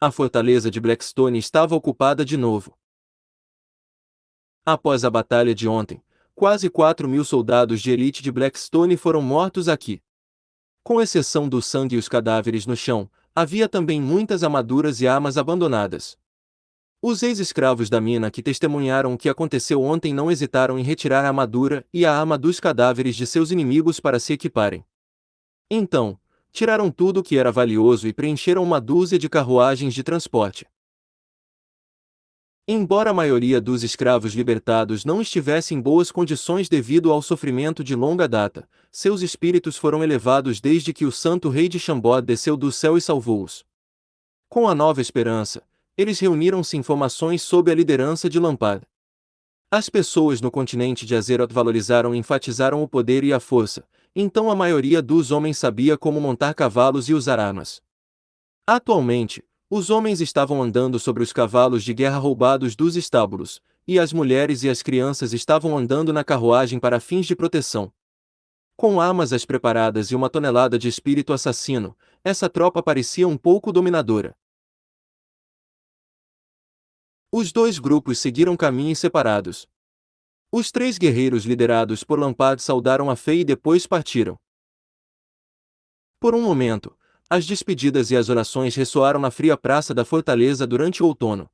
A fortaleza de Blackstone estava ocupada de novo. Após a batalha de ontem, quase 4.000 soldados de elite de Blackstone foram mortos aqui. Com exceção do sangue e os cadáveres no chão, havia também muitas armaduras e armas abandonadas. Os ex-escravos da mina que testemunharam o que aconteceu ontem não hesitaram em retirar a armadura e a arma dos cadáveres de seus inimigos para se equiparem. Então, tiraram tudo o que era valioso e preencheram uma dúzia de carruagens de transporte. Embora a maioria dos escravos libertados não estivesse em boas condições devido ao sofrimento de longa data, seus espíritos foram elevados desde que o santo rei de Chambord desceu do céu e salvou-os. Com a nova esperança, eles reuniram-se em formações sob a liderança de Lampard. As pessoas no continente de Azeroth valorizaram e enfatizaram o poder e a força, então a maioria dos homens sabia como montar cavalos e usar armas. Atualmente, os homens estavam andando sobre os cavalos de guerra roubados dos estábulos, e as mulheres e as crianças estavam andando na carruagem para fins de proteção. Com armas às preparadas e uma tonelada de espírito assassino, essa tropa parecia um pouco dominadora. Os dois grupos seguiram caminhos separados. Os 3 guerreiros liderados por Lampard saudaram a Fei e depois partiram. Por um momento, as despedidas e as orações ressoaram na fria praça da fortaleza durante o outono.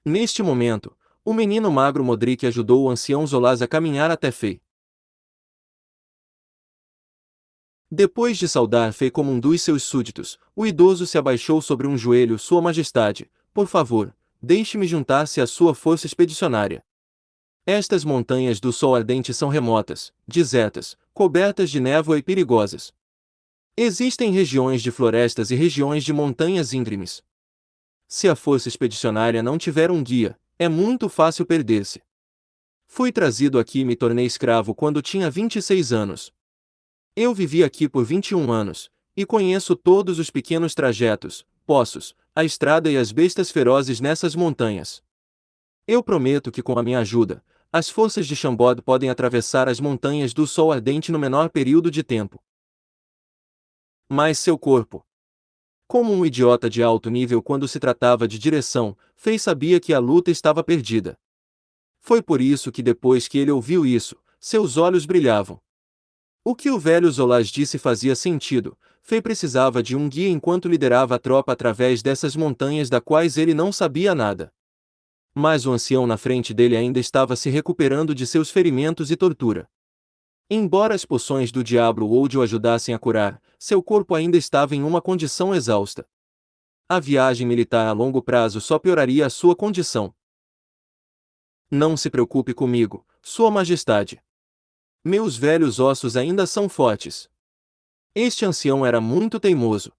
Neste momento, o menino magro Modric ajudou o ancião Zolaz a caminhar até Fei. Depois de saudar Fei como um dos seus súditos, o idoso se abaixou sobre um joelho. Sua Majestade, por favor, deixe-me juntar-se à sua força expedicionária. Estas montanhas do Sol Ardente são remotas, desertas, cobertas de névoa e perigosas. Existem regiões de florestas e regiões de montanhas íngremes. Se a força expedicionária não tiver um guia, é muito fácil perder-se. Fui trazido aqui e me tornei escravo quando tinha 26 anos. Eu vivi aqui por 21 anos, e conheço todos os pequenos trajetos, poços, a estrada e as bestas ferozes nessas montanhas. Eu prometo que com a minha ajuda, as forças de Chambord podem atravessar as montanhas do Sol Ardente no menor período de tempo. Mas seu corpo. Como um idiota de alto nível quando se tratava de direção, Fei sabia que a luta estava perdida. Foi por isso que depois que ele ouviu isso, seus olhos brilhavam. O que o velho Zolas disse fazia sentido. Fei precisava de um guia enquanto liderava a tropa através dessas montanhas da quais ele não sabia nada. Mas o ancião na frente dele ainda estava se recuperando de seus ferimentos e tortura. Embora as poções do diabo Old o ajudassem a curar, seu corpo ainda estava em uma condição exausta. A viagem militar a longo prazo só pioraria a sua condição. Não se preocupe comigo, Sua Majestade. Meus velhos ossos ainda são fortes. Este ancião era muito teimoso.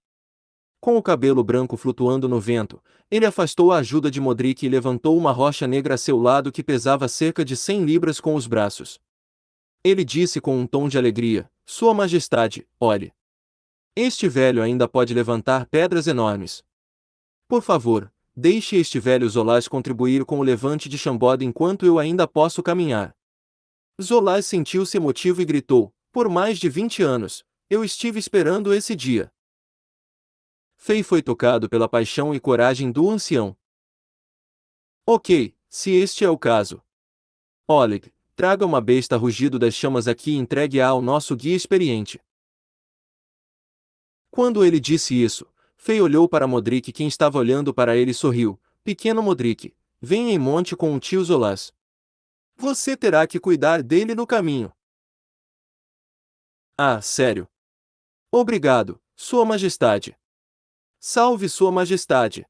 Com o cabelo branco flutuando no vento, ele afastou a ajuda de Modric e levantou uma rocha negra a seu lado que pesava cerca de 100 libras com os braços. Ele disse com um tom de alegria: Sua Majestade, olhe. Este velho ainda pode levantar pedras enormes. Por favor, deixe este velho Zolas contribuir com o levante de Chambord enquanto eu ainda posso caminhar. Zolas sentiu-se emotivo e gritou: Por mais de 20 anos, eu estive esperando esse dia. Fei foi tocado pela paixão e coragem do ancião. Ok, se este é o caso. Oleg, traga uma besta rugido das chamas aqui e entregue-a ao nosso guia experiente. Quando ele disse isso, Fei olhou para Modric, quem estava olhando para ele, e sorriu. Pequeno Modric, venha e monte com o tio Zolas. Você terá que cuidar dele no caminho. Ah, sério? Obrigado, Sua Majestade. Salve Sua Majestade.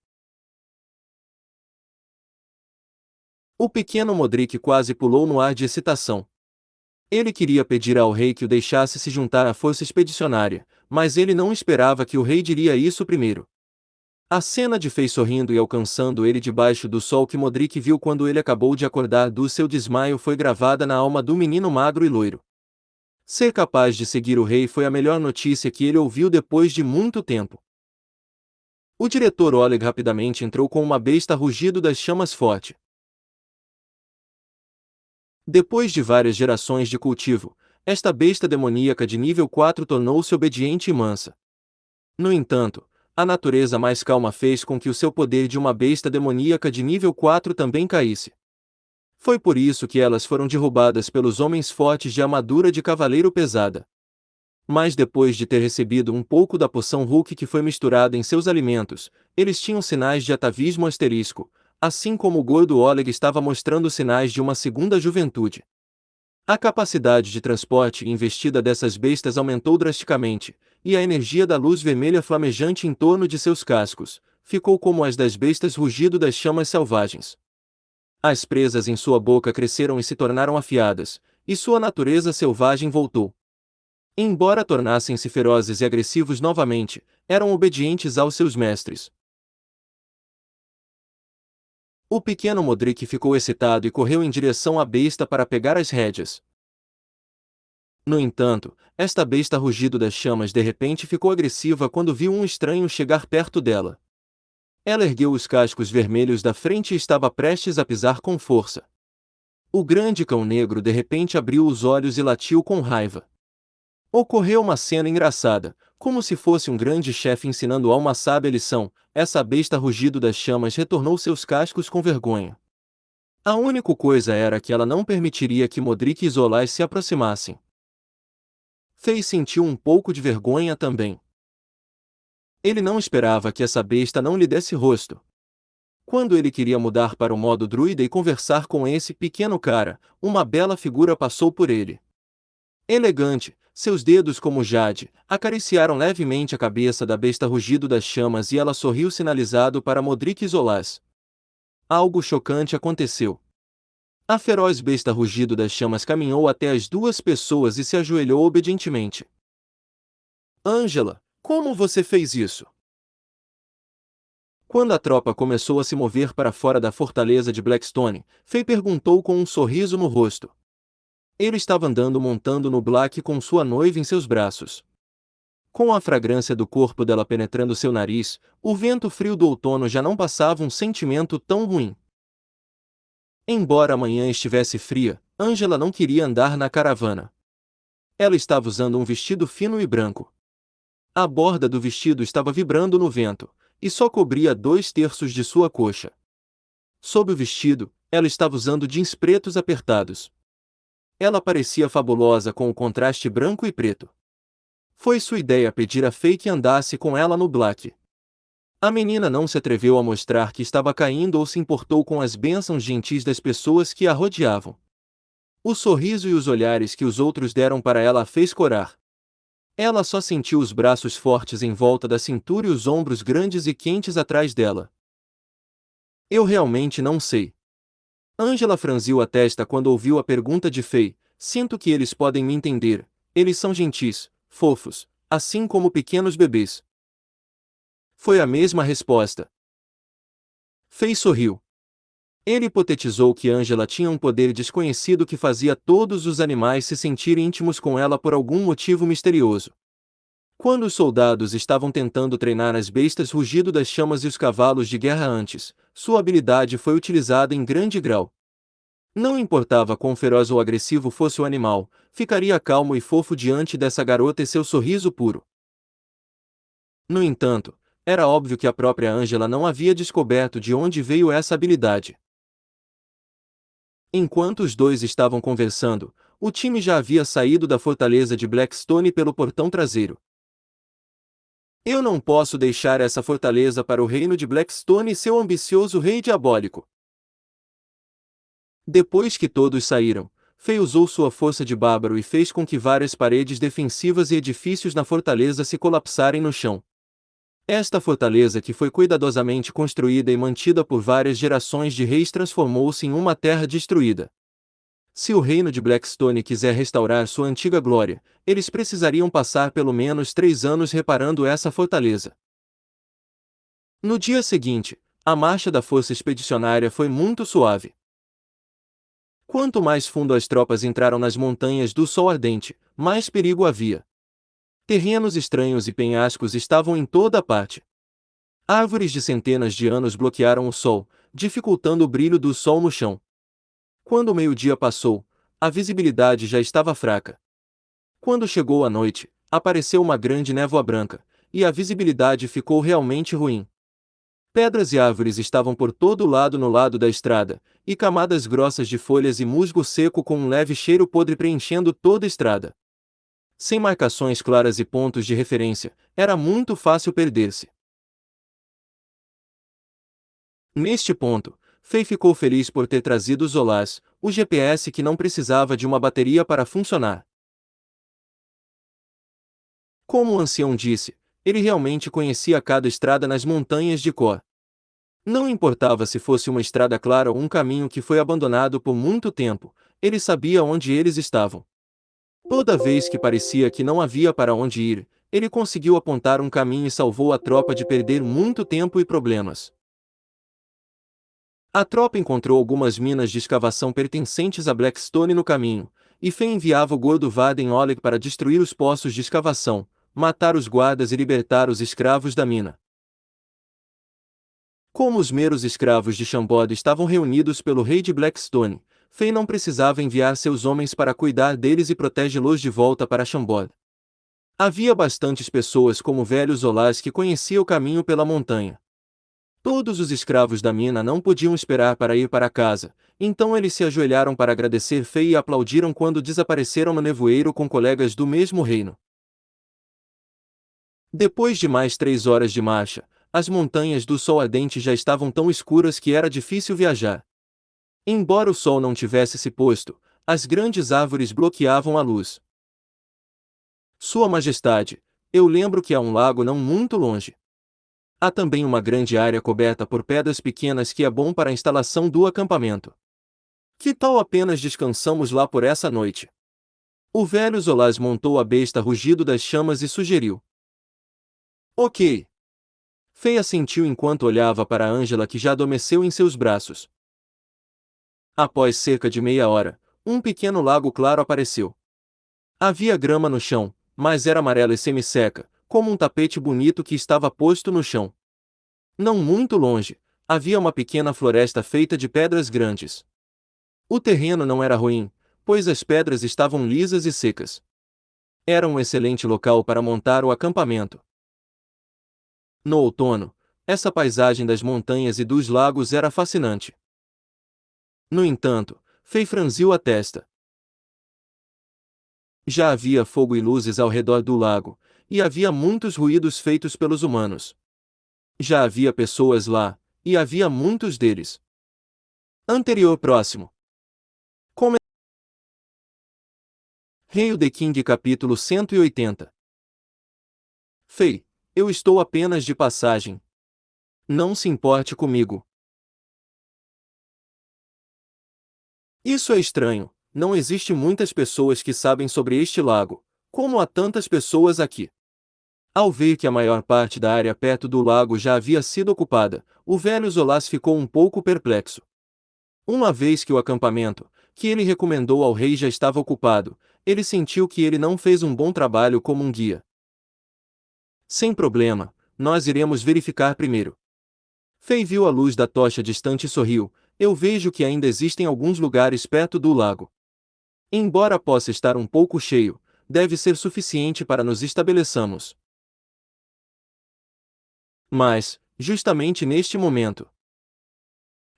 O pequeno Modric quase pulou no ar de excitação. Ele queria pedir ao rei que o deixasse se juntar à força expedicionária, mas ele não esperava que o rei diria isso primeiro. A cena de Fei sorrindo e alcançando ele debaixo do sol que Modric viu quando ele acabou de acordar do seu desmaio foi gravada na alma do menino magro e loiro. Ser capaz de seguir o rei foi a melhor notícia que ele ouviu depois de muito tempo. O diretor Oleg rapidamente entrou com uma besta rugido das chamas forte. Depois de várias gerações de cultivo, esta besta demoníaca de nível 4 tornou-se obediente e mansa. No entanto, a natureza mais calma fez com que o seu poder de uma besta demoníaca de nível 4 também caísse. Foi por isso que elas foram derrubadas pelos homens fortes de armadura de cavaleiro pesada. Mas depois de ter recebido um pouco da poção Hulk que foi misturada em seus alimentos, eles tinham sinais de atavismo asterisco, assim como o gordo Oleg estava mostrando sinais de uma segunda juventude. A capacidade de transporte e investida dessas bestas aumentou drasticamente, e a energia da luz vermelha flamejante em torno de seus cascos ficou como as das bestas rugido das chamas selvagens. As presas em sua boca cresceram e se tornaram afiadas, e sua natureza selvagem voltou. Embora tornassem-se ferozes e agressivos novamente, eram obedientes aos seus mestres. O pequeno Modric ficou excitado e correu em direção à besta para pegar as rédeas. No entanto, esta besta rugido das chamas de repente ficou agressiva quando viu um estranho chegar perto dela. Ela ergueu os cascos vermelhos da frente e estava prestes a pisar com força. O grande cão negro de repente abriu os olhos e latiu com raiva. Ocorreu uma cena engraçada, como se fosse um grande chefe ensinando a uma sábia lição. Essa besta rugido das chamas retornou seus cascos com vergonha. A única coisa era que ela não permitiria que Modric e Zolas se aproximassem. Fei sentiu um pouco de vergonha também. Ele não esperava que essa besta não lhe desse rosto. Quando ele queria mudar para o modo druida e conversar com esse pequeno cara, uma bela figura passou por ele. Elegante, seus dedos como jade, acariciaram levemente a cabeça da besta rugido das chamas e ela sorriu sinalizado para Modric e Zolas. Algo chocante aconteceu. A feroz besta rugido das chamas caminhou até as duas pessoas e se ajoelhou obedientemente. Angela, como você fez isso? Quando a tropa começou a se mover para fora da fortaleza de Blackstone, Fei perguntou com um sorriso no rosto. Ele estava andando montando no Black com sua noiva em seus braços. Com a fragrância do corpo dela penetrando seu nariz, o vento frio do outono já não passava um sentimento tão ruim. Embora a manhã estivesse fria, Angela não queria andar na caravana. Ela estava usando um vestido fino e branco. A borda do vestido estava vibrando no vento, e só cobria 2/3 de sua coxa. Sob o vestido, ela estava usando jeans pretos apertados. Ela parecia fabulosa com o contraste branco e preto. Foi sua ideia pedir a Faye que andasse com ela no Black. A menina não se atreveu a mostrar que estava caindo ou se importou com as bênçãos gentis das pessoas que a rodeavam. O sorriso e os olhares que os outros deram para ela a fez corar. Ela só sentiu os braços fortes em volta da cintura e os ombros grandes e quentes atrás dela. Eu realmente não sei. Angela franziu a testa quando ouviu a pergunta de Faye. Sinto que eles podem me entender. Eles são gentis, fofos, assim como pequenos bebês. Foi a mesma resposta. Faye sorriu. Ele hipotetizou que Angela tinha um poder desconhecido que fazia todos os animais se sentirem íntimos com ela por algum motivo misterioso. Quando os soldados estavam tentando treinar as bestas rugido das chamas e os cavalos de guerra antes, sua habilidade foi utilizada em grande grau. Não importava quão feroz ou agressivo fosse o animal, ficaria calmo e fofo diante dessa garota e seu sorriso puro. No entanto, era óbvio que a própria Angela não havia descoberto de onde veio essa habilidade. Enquanto os dois estavam conversando, o time já havia saído da fortaleza de Blackstone pelo portão traseiro. Eu não posso deixar essa fortaleza para o reino de Blackstone e seu ambicioso rei diabólico. Depois que todos saíram, Faye usou sua força de bárbaro e fez com que várias paredes defensivas e edifícios na fortaleza se colapsarem no chão. Esta fortaleza, que foi cuidadosamente construída e mantida por várias gerações de reis, transformou-se em uma terra destruída. Se o reino de Blackstone quiser restaurar sua antiga glória, eles precisariam passar pelo menos 3 anos reparando essa fortaleza. No dia seguinte, a marcha da força expedicionária foi muito suave. Quanto mais fundo as tropas entraram nas montanhas do Sol Ardente, mais perigo havia. Terrenos estranhos e penhascos estavam em toda parte. Árvores de centenas de anos bloquearam o sol, dificultando o brilho do sol no chão. Quando o meio-dia passou, a visibilidade já estava fraca. Quando chegou a noite, apareceu uma grande névoa branca, e a visibilidade ficou realmente ruim. Pedras e árvores estavam por todo lado no lado da estrada, e camadas grossas de folhas e musgo seco com um leve cheiro podre preenchendo toda a estrada. Sem marcações claras e pontos de referência, era muito fácil perder-se. Neste ponto, Faye ficou feliz por ter trazido o Zolas, o GPS que não precisava de uma bateria para funcionar. Como o ancião disse, ele realmente conhecia cada estrada nas montanhas de cor. Não importava se fosse uma estrada clara ou um caminho que foi abandonado por muito tempo, ele sabia onde eles estavam. Toda vez que parecia que não havia para onde ir, ele conseguiu apontar um caminho e salvou a tropa de perder muito tempo e problemas. A tropa encontrou algumas minas de escavação pertencentes a Blackstone no caminho, e Faye enviava o gordo Vaden Oleg para destruir os poços de escavação, matar os guardas e libertar os escravos da mina. Como os meros escravos de Chambord estavam reunidos pelo rei de Blackstone, Faye não precisava enviar seus homens para cuidar deles e protegê-los de volta para Chambord. Havia bastantes pessoas como o velho Zolas que conhecia o caminho pela montanha. Todos os escravos da mina não podiam esperar para ir para casa, então eles se ajoelharam para agradecer Faye e aplaudiram quando desapareceram no nevoeiro com colegas do mesmo reino. Depois de mais 3 horas de marcha, as montanhas do Sol Ardente já estavam tão escuras que era difícil viajar. Embora o sol não tivesse se posto, as grandes árvores bloqueavam a luz. Sua Majestade, eu lembro que há um lago não muito longe. Há também uma grande área coberta por pedras pequenas que é bom para a instalação do acampamento. Que tal apenas descansamos lá por essa noite? O velho Zolas montou a besta rugido das chamas e sugeriu. Ok. Faye assentiu enquanto olhava para Angela que já adormeceu em seus braços. Após cerca de meia hora, um pequeno lago claro apareceu. Havia grama no chão, mas era amarela e semi-seca, como um tapete bonito que estava posto no chão. Não muito longe, havia uma pequena floresta feita de pedras grandes. O terreno não era ruim, pois as pedras estavam lisas e secas. Era um excelente local para montar o acampamento. No outono, essa paisagem das montanhas e dos lagos era fascinante. No entanto, Fei franziu a testa. Já havia fogo e luzes ao redor do lago, e havia muitos ruídos feitos pelos humanos. Já havia pessoas lá, e havia muitos deles. Anterior próximo. Hail the King capítulo 180. Fei, eu estou apenas de passagem. Não se importe comigo. Isso é estranho, não existe muitas pessoas que sabem sobre este lago, como há tantas pessoas aqui. Ao ver que a maior parte da área perto do lago já havia sido ocupada, o velho Zolas ficou um pouco perplexo. Uma vez que o acampamento, que ele recomendou ao rei já estava ocupado, ele sentiu que ele não fez um bom trabalho como um guia. Sem problema, nós iremos verificar primeiro. Fei viu a luz da tocha distante e sorriu. Eu vejo que ainda existem alguns lugares perto do lago. Embora possa estar um pouco cheio, deve ser suficiente para nos estabeleçarmos. Mas, justamente neste momento,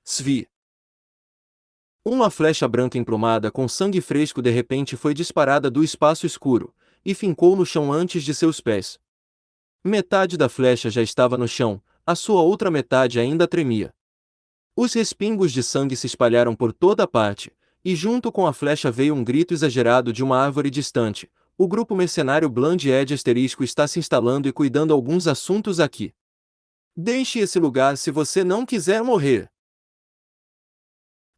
Svi. Uma flecha branca emplumada com sangue fresco de repente foi disparada do espaço escuro, e fincou no chão antes de seus pés. Metade da flecha já estava no chão, a sua outra metade ainda tremia. Os respingos de sangue se espalharam por toda a parte, e junto com a flecha veio um grito exagerado de uma árvore distante. O grupo mercenário Bland Edge asterisco está se instalando e cuidando alguns assuntos aqui. Deixe esse lugar se você não quiser morrer.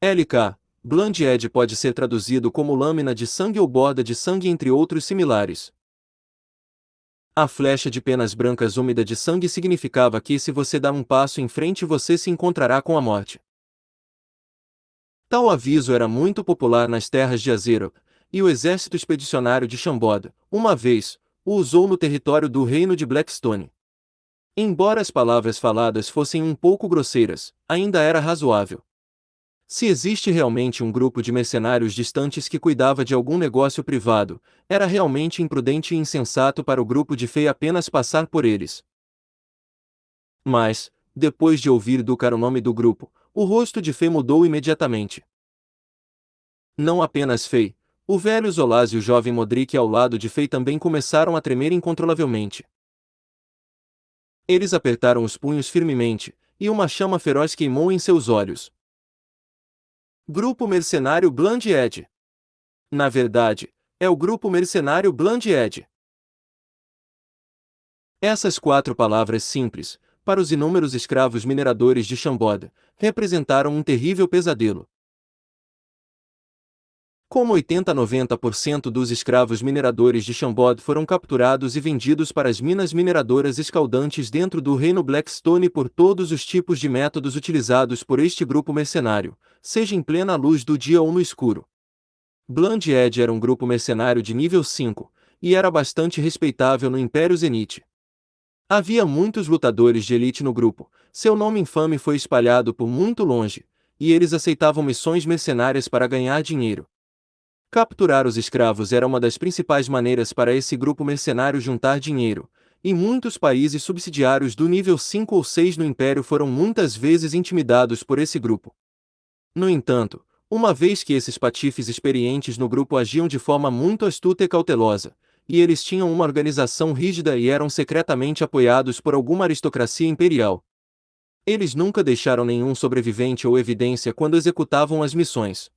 LK, Bland Edge pode ser traduzido como lâmina de sangue ou borda de sangue entre outros similares. A flecha de penas brancas úmida de sangue significava que se você dar um passo em frente você se encontrará com a morte. Tal aviso era muito popular nas terras de Azerok, e o exército expedicionário de Shamboda, uma vez, o usou no território do reino de Blackstone. Embora as palavras faladas fossem um pouco grosseiras, ainda era razoável. Se existe realmente um grupo de mercenários distantes que cuidava de algum negócio privado, era realmente imprudente e insensato para o grupo de Fei apenas passar por eles. Mas, depois de ouvir Dukar o nome do grupo, o rosto de Fei mudou imediatamente. Não apenas Fei, o velho Zolaz e o jovem Modric ao lado de Fei também começaram a tremer incontrolavelmente. Eles apertaram os punhos firmemente, e uma chama feroz queimou em seus olhos. Grupo Mercenário Bland Edge. Na verdade, é o Grupo Mercenário Bland Edge. Essas 4 palavras simples, para os inúmeros escravos mineradores de Shamboda, representaram um terrível pesadelo. Como 80 a 90% dos escravos mineradores de Chambord foram capturados e vendidos para as minas mineradoras escaldantes dentro do reino Blackstone por todos os tipos de métodos utilizados por este grupo mercenário, seja em plena luz do dia ou no escuro. Bland Edge era um grupo mercenário de nível 5, e era bastante respeitável no Império Zenith. Havia muitos lutadores de elite no grupo, seu nome infame foi espalhado por muito longe, e eles aceitavam missões mercenárias para ganhar dinheiro. Capturar os escravos era uma das principais maneiras para esse grupo mercenário juntar dinheiro, e muitos países subsidiários do nível 5 ou 6 no Império foram muitas vezes intimidados por esse grupo. No entanto, uma vez que esses patifes experientes no grupo agiam de forma muito astuta e cautelosa, e eles tinham uma organização rígida e eram secretamente apoiados por alguma aristocracia imperial. Eles nunca deixaram nenhum sobrevivente ou evidência quando executavam as missões.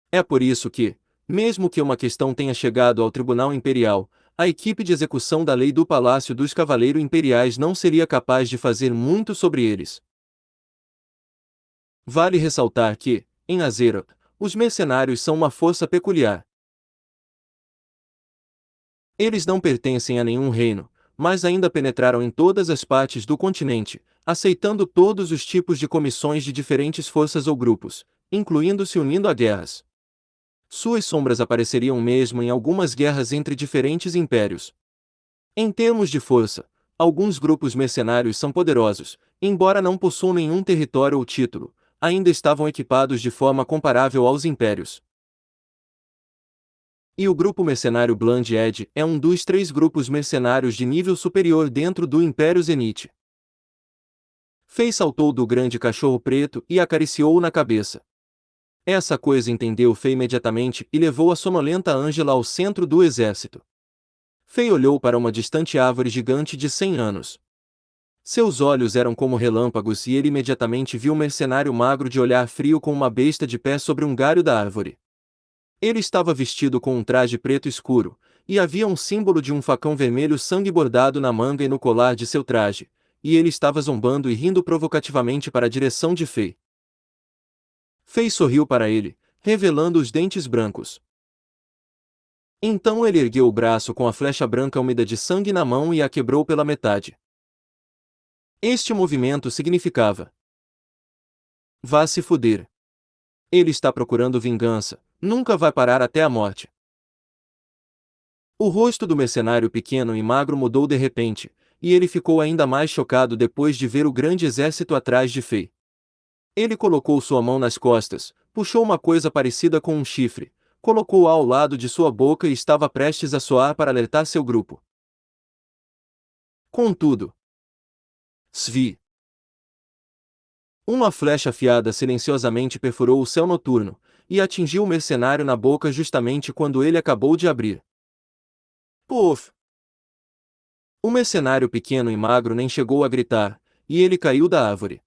É por isso que, mesmo que uma questão tenha chegado ao Tribunal Imperial, a equipe de execução da lei do Palácio dos Cavaleiros Imperiais não seria capaz de fazer muito sobre eles. Vale ressaltar que, em Azerok, os mercenários são uma força peculiar. Eles não pertencem a nenhum reino, mas ainda penetraram em todas as partes do continente, aceitando todos os tipos de comissões de diferentes forças ou grupos, incluindo se unindo a guerras. Suas sombras apareceriam mesmo em algumas guerras entre diferentes impérios. Em termos de força, alguns grupos mercenários são poderosos, embora não possuam nenhum território ou título, ainda estavam equipados de forma comparável aos impérios. E o grupo mercenário Blood Edge é um dos 3 grupos mercenários de nível superior dentro do Império Zenith. Fei saltou do grande cachorro preto e acariciou-o na cabeça. Essa coisa entendeu Fei imediatamente e levou a sonolenta Angela ao centro do exército. Fei olhou para uma distante árvore gigante de 100 anos. Seus olhos eram como relâmpagos e ele imediatamente viu um mercenário magro de olhar frio com uma besta de pé sobre um galho da árvore. Ele estava vestido com um traje preto escuro, e havia um símbolo de um facão vermelho sangue bordado na manga e no colar de seu traje, e ele estava zombando e rindo provocativamente para a direção de Fei. Fei sorriu para ele, revelando os dentes brancos. Então ele ergueu o braço com a flecha branca úmida de sangue na mão e a quebrou pela metade. Este movimento significava: vá se fuder. Ele está procurando vingança, nunca vai parar até a morte. O rosto do mercenário pequeno e magro mudou de repente, e ele ficou ainda mais chocado depois de ver o grande exército atrás de Fei. Ele colocou sua mão nas costas, puxou uma coisa parecida com um chifre, colocou-a ao lado de sua boca e estava prestes a soar para alertar seu grupo. Contudo, Svi. Uma flecha afiada silenciosamente perfurou o céu noturno, e atingiu o mercenário na boca justamente quando ele acabou de abrir. Puf! O mercenário pequeno e magro nem chegou a gritar, e ele caiu da árvore.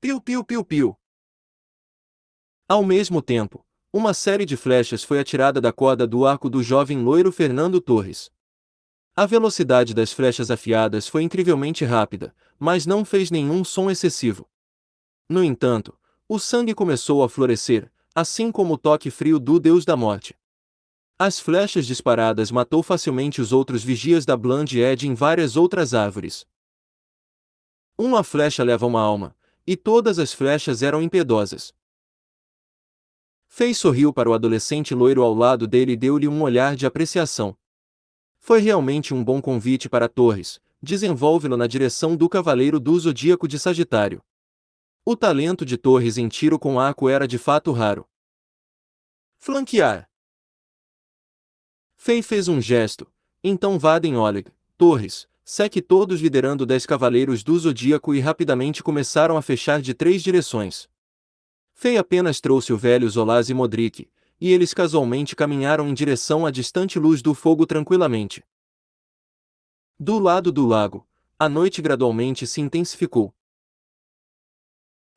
Piu piu piu piu! Ao mesmo tempo, uma série de flechas foi atirada da corda do arco do jovem loiro Fernando Torres. A velocidade das flechas afiadas foi incrivelmente rápida, mas não fez nenhum som excessivo. No entanto, o sangue começou a florescer, assim como o toque frio do Deus da Morte. As flechas disparadas matou facilmente os outros vigias da Blood Edge em várias outras árvores. Uma flecha leva uma alma, e todas as flechas eram impiedosas. Fei sorriu para o adolescente loiro ao lado dele e deu-lhe um olhar de apreciação. Foi realmente um bom convite para Torres, desenvolve-lo na direção do Cavaleiro do Zodíaco de Sagitário. O talento de Torres em tiro com arco era de fato raro. Flanquear. Fei fez um gesto, então Vaden Oleg, Torres, seque todos liderando 10 cavaleiros do Zodíaco e rapidamente começaram a fechar de 3 direções. Fei apenas trouxe o velho Zolaz e Modric, e eles casualmente caminharam em direção à distante luz do fogo tranquilamente. Do lado do lago, a noite gradualmente se intensificou.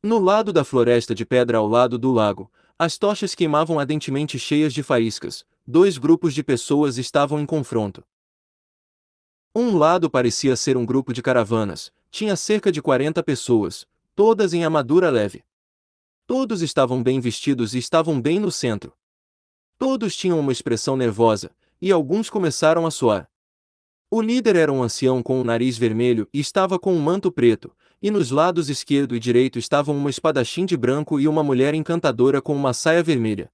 No lado da floresta de pedra ao lado do lago, as tochas queimavam ardentemente cheias de faíscas, 2 grupos de pessoas estavam em confronto. Um lado parecia ser um grupo de caravanas, tinha cerca de 40 pessoas, todas em armadura leve. Todos estavam bem vestidos e estavam bem no centro. Todos tinham uma expressão nervosa, e alguns começaram a suar. O líder era um ancião com o nariz vermelho e estava com um manto preto, e nos lados esquerdo e direito estavam uma espadachim de branco e uma mulher encantadora com uma saia vermelha.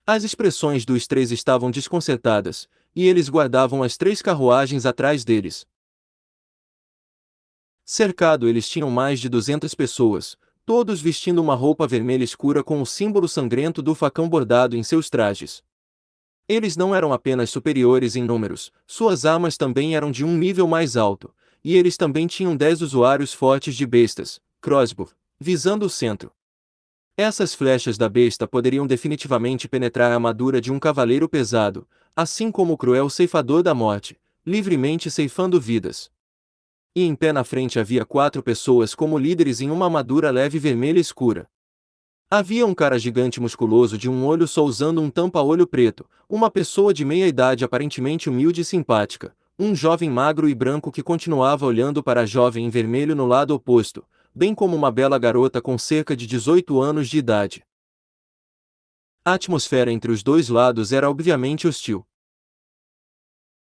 As expressões dos 3 estavam desconcertadas, e eles guardavam as 3 carruagens atrás deles. Cercado eles tinham mais de 200 pessoas, todos vestindo uma roupa vermelha escura com o símbolo sangrento do facão bordado em seus trajes. Eles não eram apenas superiores em números, suas armas também eram de um nível mais alto, e eles também tinham 10 usuários fortes de bestas, crossbow, visando o centro. Essas flechas da besta poderiam definitivamente penetrar a armadura de um cavaleiro pesado, assim como o cruel ceifador da morte, livremente ceifando vidas. E em pé na frente havia 4 pessoas como líderes em uma armadura leve vermelha escura. Havia um cara gigante musculoso de um olho só usando um tampa-olho preto, uma pessoa de meia idade aparentemente humilde e simpática, um jovem magro e branco que continuava olhando para a jovem em vermelho no lado oposto, bem como uma bela garota com cerca de 18 anos de idade. A atmosfera entre os dois lados era obviamente hostil.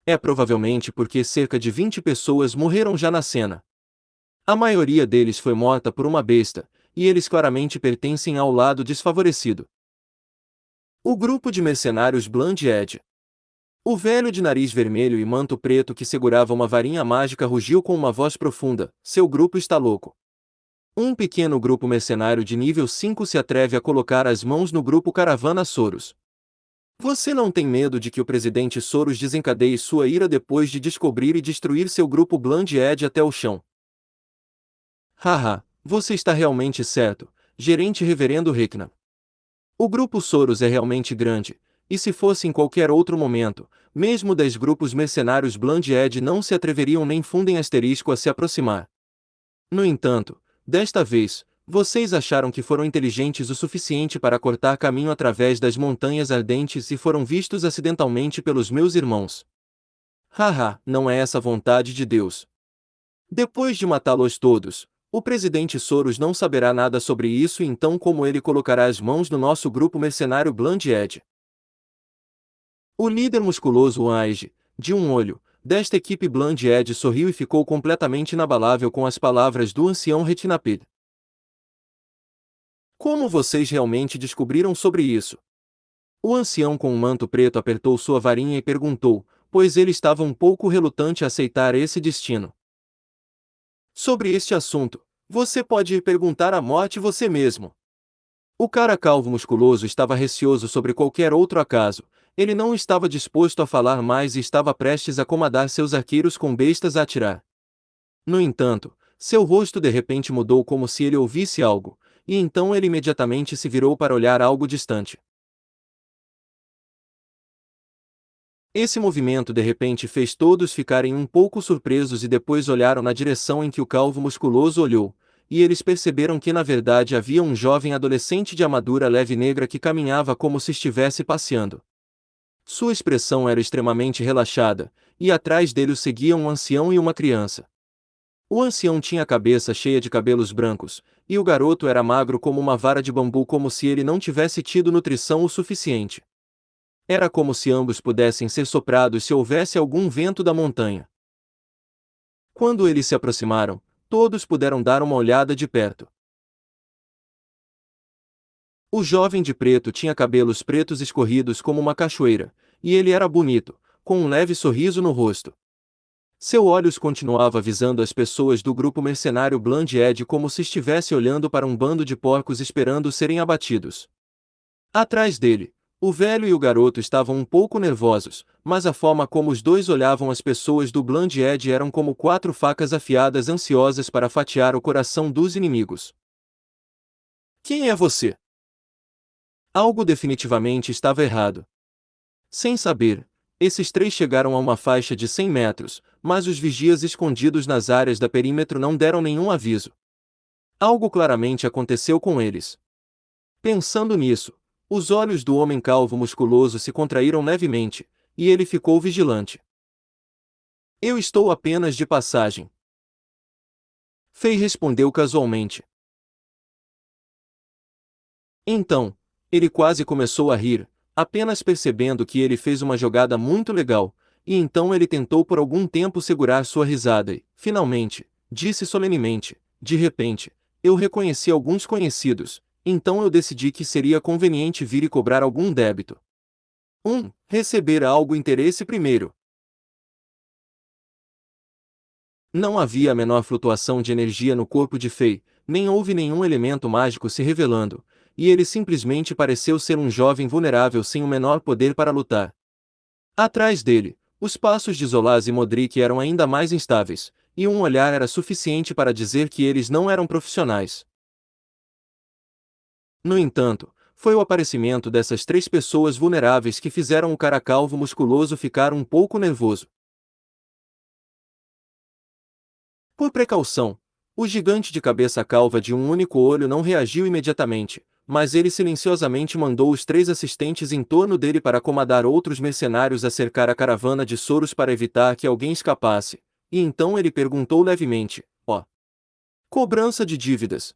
É provavelmente porque cerca de 20 pessoas morreram já na cena. A maioria deles foi morta por uma besta, e eles claramente pertencem ao lado desfavorecido. O grupo de mercenários Blood Edge. O velho de nariz vermelho e manto preto que segurava uma varinha mágica rugiu com uma voz profunda: seu grupo está louco. Um pequeno grupo mercenário de nível 5 se atreve a colocar as mãos no grupo Caravana Soros. Você não tem medo de que o presidente Soros desencadeie sua ira depois de descobrir e destruir seu grupo Bland Edge até o chão? Haha, você está realmente certo, gerente reverendo Hickman. O grupo Soros é realmente grande, e se fosse em qualquer outro momento, mesmo 10 grupos mercenários Bland Edge não se atreveriam nem fundem asterisco a se aproximar. No entanto, desta vez, vocês acharam que foram inteligentes o suficiente para cortar caminho através das montanhas ardentes e foram vistos acidentalmente pelos meus irmãos. Haha, não é essa a vontade de Deus. Depois de matá-los todos, o presidente Soros não saberá nada sobre isso e então como ele colocará as mãos no nosso grupo mercenário Bland Edge. O líder musculoso Waige, de um olho, desta equipe Bland Edge sorriu e ficou completamente inabalável com as palavras do ancião Retinapid. Como vocês realmente descobriram sobre isso? O ancião com um manto preto apertou sua varinha e perguntou, pois ele estava um pouco relutante a aceitar esse destino. Sobre este assunto, você pode ir perguntar à morte você mesmo. O cara calvo musculoso estava receoso sobre qualquer outro acaso, ele não estava disposto a falar mais e estava prestes a comandar seus arqueiros com bestas a atirar. No entanto, seu rosto de repente mudou como se ele ouvisse algo, e então ele imediatamente se virou para olhar algo distante. Esse movimento de repente fez todos ficarem um pouco surpresos e depois olharam na direção em que o calvo musculoso olhou, e eles perceberam que na verdade havia um jovem adolescente de armadura leve negra que caminhava como se estivesse passeando. Sua expressão era extremamente relaxada, e atrás dele o seguiam um ancião e uma criança. O ancião tinha a cabeça cheia de cabelos brancos, e o garoto era magro como uma vara de bambu como se ele não tivesse tido nutrição o suficiente. Era como se ambos pudessem ser soprados se houvesse algum vento da montanha. Quando eles se aproximaram, todos puderam dar uma olhada de perto. O jovem de preto tinha cabelos pretos escorridos como uma cachoeira, e ele era bonito, com um leve sorriso no rosto. Seu olhos continuava visando as pessoas do grupo mercenário Bland Edge como se estivesse olhando para um bando de porcos esperando serem abatidos. Atrás dele, o velho e o garoto estavam um pouco nervosos, mas a forma como os dois olhavam as pessoas do Bland Edge eram como 4 facas afiadas ansiosas para fatiar o coração dos inimigos. Quem é você? Algo definitivamente estava errado. Sem saber, esses 3 chegaram a uma faixa de 100 metros, mas os vigias escondidos nas áreas da perímetro não deram nenhum aviso. Algo claramente aconteceu com eles. Pensando nisso, os olhos do homem calvo musculoso se contraíram levemente, e ele ficou vigilante. Eu estou apenas de passagem. Fei respondeu casualmente. Então, ele quase começou a rir, apenas percebendo que ele fez uma jogada muito legal, e então ele tentou por algum tempo segurar sua risada e, finalmente, disse solenemente, de repente, eu reconheci alguns conhecidos, então eu decidi que seria conveniente vir e cobrar algum débito. Receber algo interesse primeiro. Não havia a menor flutuação de energia no corpo de Fei, nem houve nenhum elemento mágico se revelando, e ele simplesmente pareceu ser um jovem vulnerável sem o menor poder para lutar. Atrás dele, os passos de Zolaz e Modric eram ainda mais instáveis, e um olhar era suficiente para dizer que eles não eram profissionais. No entanto, foi o aparecimento dessas 3 pessoas vulneráveis que fizeram o cara calvo musculoso ficar um pouco nervoso. Por precaução, o gigante de cabeça calva de um único olho não reagiu imediatamente, mas ele silenciosamente mandou os 3 assistentes em torno dele para comandar outros mercenários a cercar a caravana de Soros para evitar que alguém escapasse, e então ele perguntou levemente, cobrança de dívidas.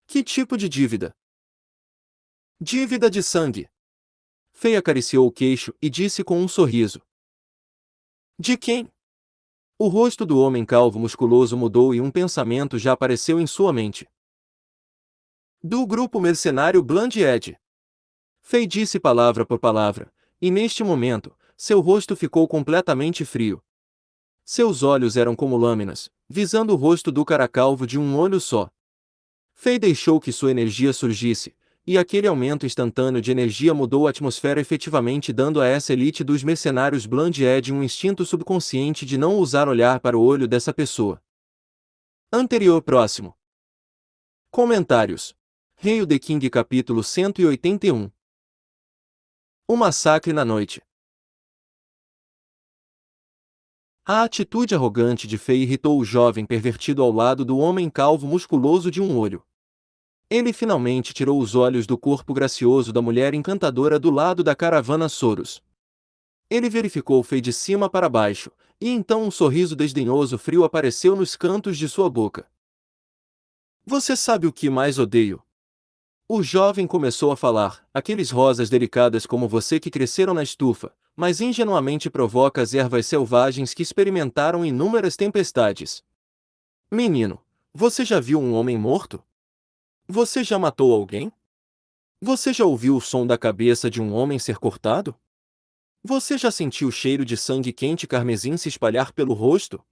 Que tipo de dívida? Dívida de sangue. Fei acariciou o queixo e disse com um sorriso. De quem? O rosto do homem calvo musculoso mudou e um pensamento já apareceu em sua mente. Do grupo mercenário Bland Edge. Fei disse palavra por palavra, e neste momento, seu rosto ficou completamente frio. Seus olhos eram como lâminas, visando o rosto do cara calvo de um olho só. Fei deixou que sua energia surgisse, e aquele aumento instantâneo de energia mudou a atmosfera efetivamente, dando a essa elite dos mercenários Bland Edge um instinto subconsciente de não ousar olhar para o olho dessa pessoa. Anterior próximo. Comentários. Hail the King capítulo 181. O massacre na noite. A atitude arrogante de Fei irritou o jovem pervertido ao lado do homem calvo musculoso de um olho. Ele finalmente tirou os olhos do corpo gracioso da mulher encantadora do lado da caravana Soros. Ele verificou Fei de cima para baixo, e então um sorriso desdenhoso frio apareceu nos cantos de sua boca. Você sabe o que mais odeio? O jovem começou a falar, aqueles rosas delicadas como você que cresceram na estufa, mas ingenuamente provoca as ervas selvagens que experimentaram inúmeras tempestades. Menino, você já viu um homem morto? Você já matou alguém? Você já ouviu o som da cabeça de um homem ser cortado? Você já sentiu o cheiro de sangue quente carmesim se espalhar pelo rosto?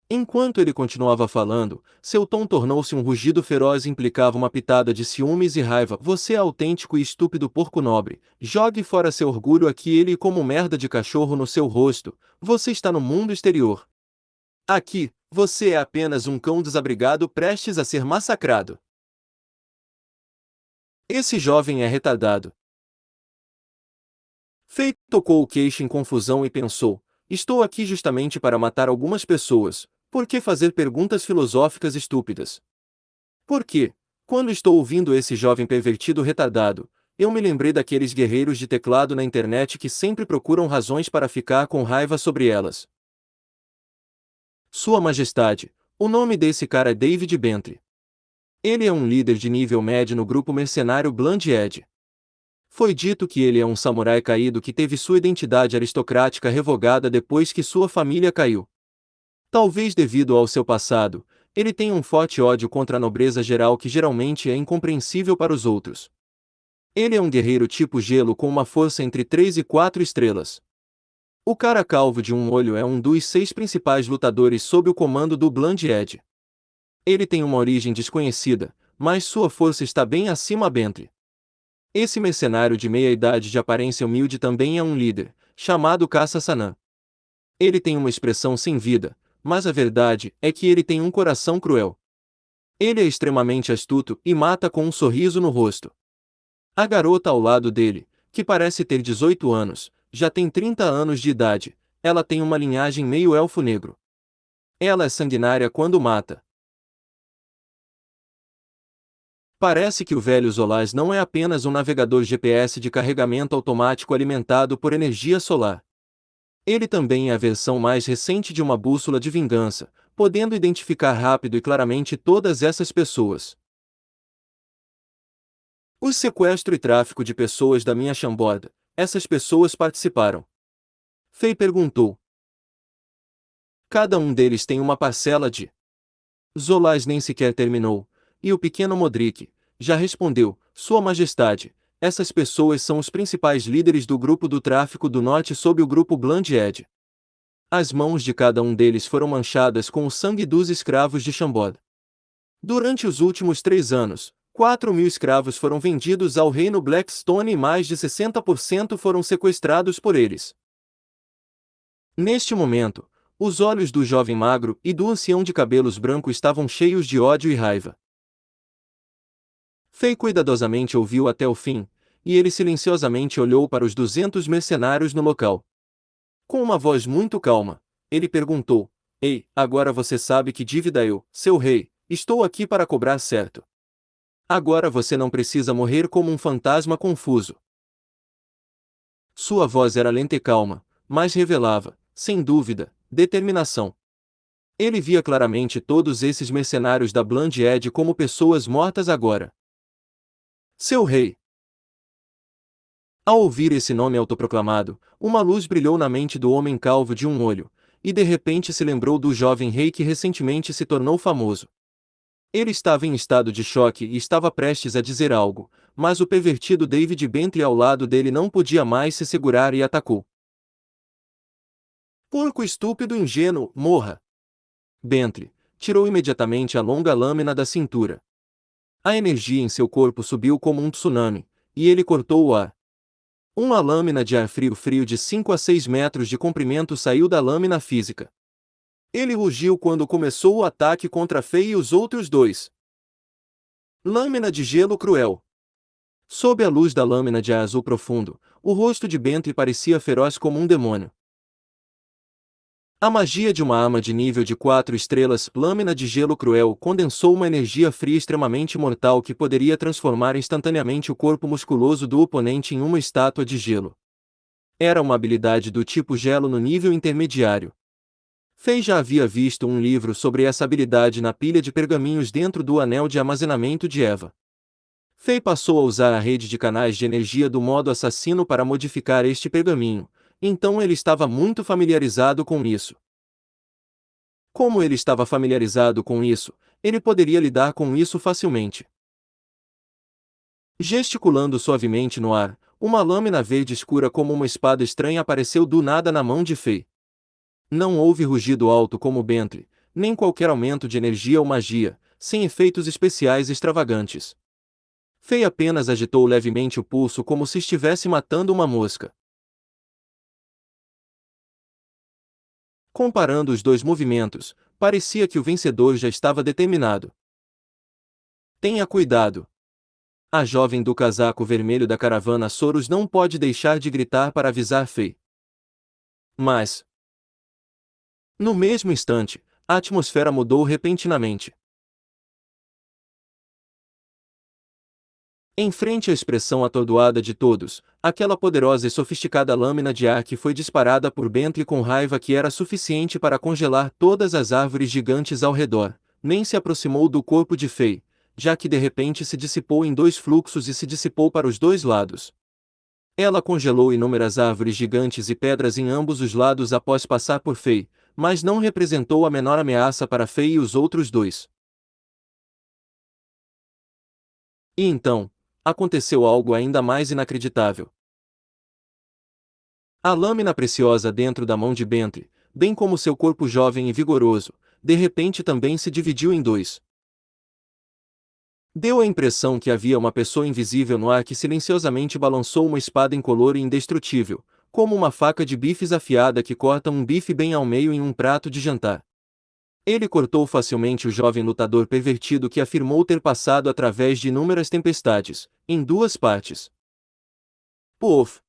Enquanto ele continuava falando, seu tom tornou-se um rugido feroz e implicava uma pitada de ciúmes e raiva. Você é autêntico e estúpido porco nobre, jogue fora seu orgulho aqui ele como merda de cachorro no seu rosto, você está no mundo exterior. Aqui, você é apenas um cão desabrigado prestes a ser massacrado. Esse jovem é retardado. Fei tocou o queixo em confusão e pensou, estou aqui justamente para matar algumas pessoas. Por que fazer perguntas filosóficas estúpidas? Por quê? Quando estou ouvindo esse jovem pervertido retardado, eu me lembrei daqueles guerreiros de teclado na internet que sempre procuram razões para ficar com raiva sobre elas. Sua Majestade, o nome desse cara é David Bentley. Ele é um líder de nível médio no grupo mercenário Bland Edge. Foi dito que ele é um samurai caído que teve sua identidade aristocrática revogada depois que sua família caiu. Talvez devido ao seu passado, ele tenha um forte ódio contra a nobreza geral que geralmente é incompreensível para os outros. Ele é um guerreiro tipo gelo com uma força entre 3 e 4 estrelas. O cara calvo de um olho é um dos 6 principais lutadores sob o comando do Bland Edge. Ele tem uma origem desconhecida, mas sua força está bem acima Bentley. Esse mercenário de meia-idade de aparência humilde também é um líder, chamado Caça Sanã. Ele tem uma expressão sem vida, mas a verdade é que ele tem um coração cruel. Ele é extremamente astuto e mata com um sorriso no rosto. A garota ao lado dele, que parece ter 18 anos, já tem 30 anos de idade, ela tem uma linhagem meio elfo negro. Ela é sanguinária quando mata. Parece que o velho Zolaz não é apenas um navegador GPS de carregamento automático alimentado por energia solar. Ele também é a versão mais recente de uma bússola de vingança, podendo identificar rápido e claramente todas essas pessoas. O sequestro e tráfico de pessoas da minha chamborda, essas pessoas participaram. Fei perguntou. Cada um deles tem uma parcela de... Zolaz nem sequer terminou, e o pequeno Modric já respondeu, Sua Majestade, essas pessoas são os principais líderes do grupo do tráfico do norte sob o grupo Bland Edge. As mãos de cada um deles foram manchadas com o sangue dos escravos de Chambord. Durante os últimos 3 anos, 4.000 escravos foram vendidos ao reino Blackstone e mais de 60% foram sequestrados por eles. Neste momento, os olhos do jovem magro e do ancião de cabelos brancos estavam cheios de ódio e raiva. Fei cuidadosamente ouviu até o fim, e ele silenciosamente olhou para os 200 mercenários no local. Com uma voz muito calma, ele perguntou, Ei, agora você sabe que dívida eu, seu rei, estou aqui para cobrar certo. Agora você não precisa morrer como um fantasma confuso. Sua voz era lenta e calma, mas revelava, sem dúvida, determinação. Ele via claramente todos esses mercenários da Bland Edge como pessoas mortas agora. Seu rei. Ao ouvir esse nome autoproclamado, uma luz brilhou na mente do homem calvo de um olho, e de repente se lembrou do jovem rei que recentemente se tornou famoso. Ele estava em estado de choque e estava prestes a dizer algo, mas o pervertido David Bentley ao lado dele não podia mais se segurar e atacou. Porco estúpido ingênuo, morra! Bentley tirou imediatamente a longa lâmina da cintura. A energia em seu corpo subiu como um tsunami, e ele cortou o ar. Uma lâmina de ar frio de 5 a 6 metros de comprimento saiu da lâmina física. Ele rugiu quando começou o ataque contra Fei e os outros dois. Lâmina de gelo cruel. Sob a luz da lâmina de ar azul profundo, o rosto de Bentley parecia feroz como um demônio. A magia de uma arma de nível de 4 estrelas, lâmina de gelo cruel, condensou uma energia fria extremamente mortal que poderia transformar instantaneamente o corpo musculoso do oponente em uma estátua de gelo. Era uma habilidade do tipo gelo no nível intermediário. Fei já havia visto um livro sobre essa habilidade na pilha de pergaminhos dentro do anel de armazenamento de Eva. Fei passou a usar a rede de canais de energia do modo assassino para modificar este pergaminho, então ele estava muito familiarizado com isso. Como ele estava familiarizado com isso, ele poderia lidar com isso facilmente. Gesticulando suavemente no ar, uma lâmina verde escura como uma espada estranha apareceu do nada na mão de Fei. Não houve rugido alto como Bentley, nem qualquer aumento de energia ou magia, sem efeitos especiais extravagantes. Fei apenas agitou levemente o pulso como se estivesse matando uma mosca. Comparando os dois movimentos, parecia que o vencedor já estava determinado. Tenha cuidado. A jovem do casaco vermelho da caravana Soros não pode deixar de gritar para avisar Fei. Mas, no mesmo instante, a atmosfera mudou repentinamente. Em frente à expressão atordoada de todos, aquela poderosa e sofisticada lâmina de ar que foi disparada por Bentley com raiva que era suficiente para congelar todas as árvores gigantes ao redor, nem se aproximou do corpo de Fei, já que de repente se dissipou em dois fluxos e se dissipou para os dois lados. Ela congelou inúmeras árvores gigantes e pedras em ambos os lados após passar por Fei, mas não representou a menor ameaça para Fei e os outros dois. E então, aconteceu algo ainda mais inacreditável. A lâmina preciosa dentro da mão de Bentley, bem como seu corpo jovem e vigoroso, de repente também se dividiu em dois. Deu a impressão que havia uma pessoa invisível no ar que silenciosamente balançou uma espada incolor e indestrutível, como uma faca de bifes afiada que corta um bife bem ao meio em um prato de jantar. Ele cortou facilmente o jovem lutador pervertido que afirmou ter passado através de inúmeras tempestades, em duas partes. Puff!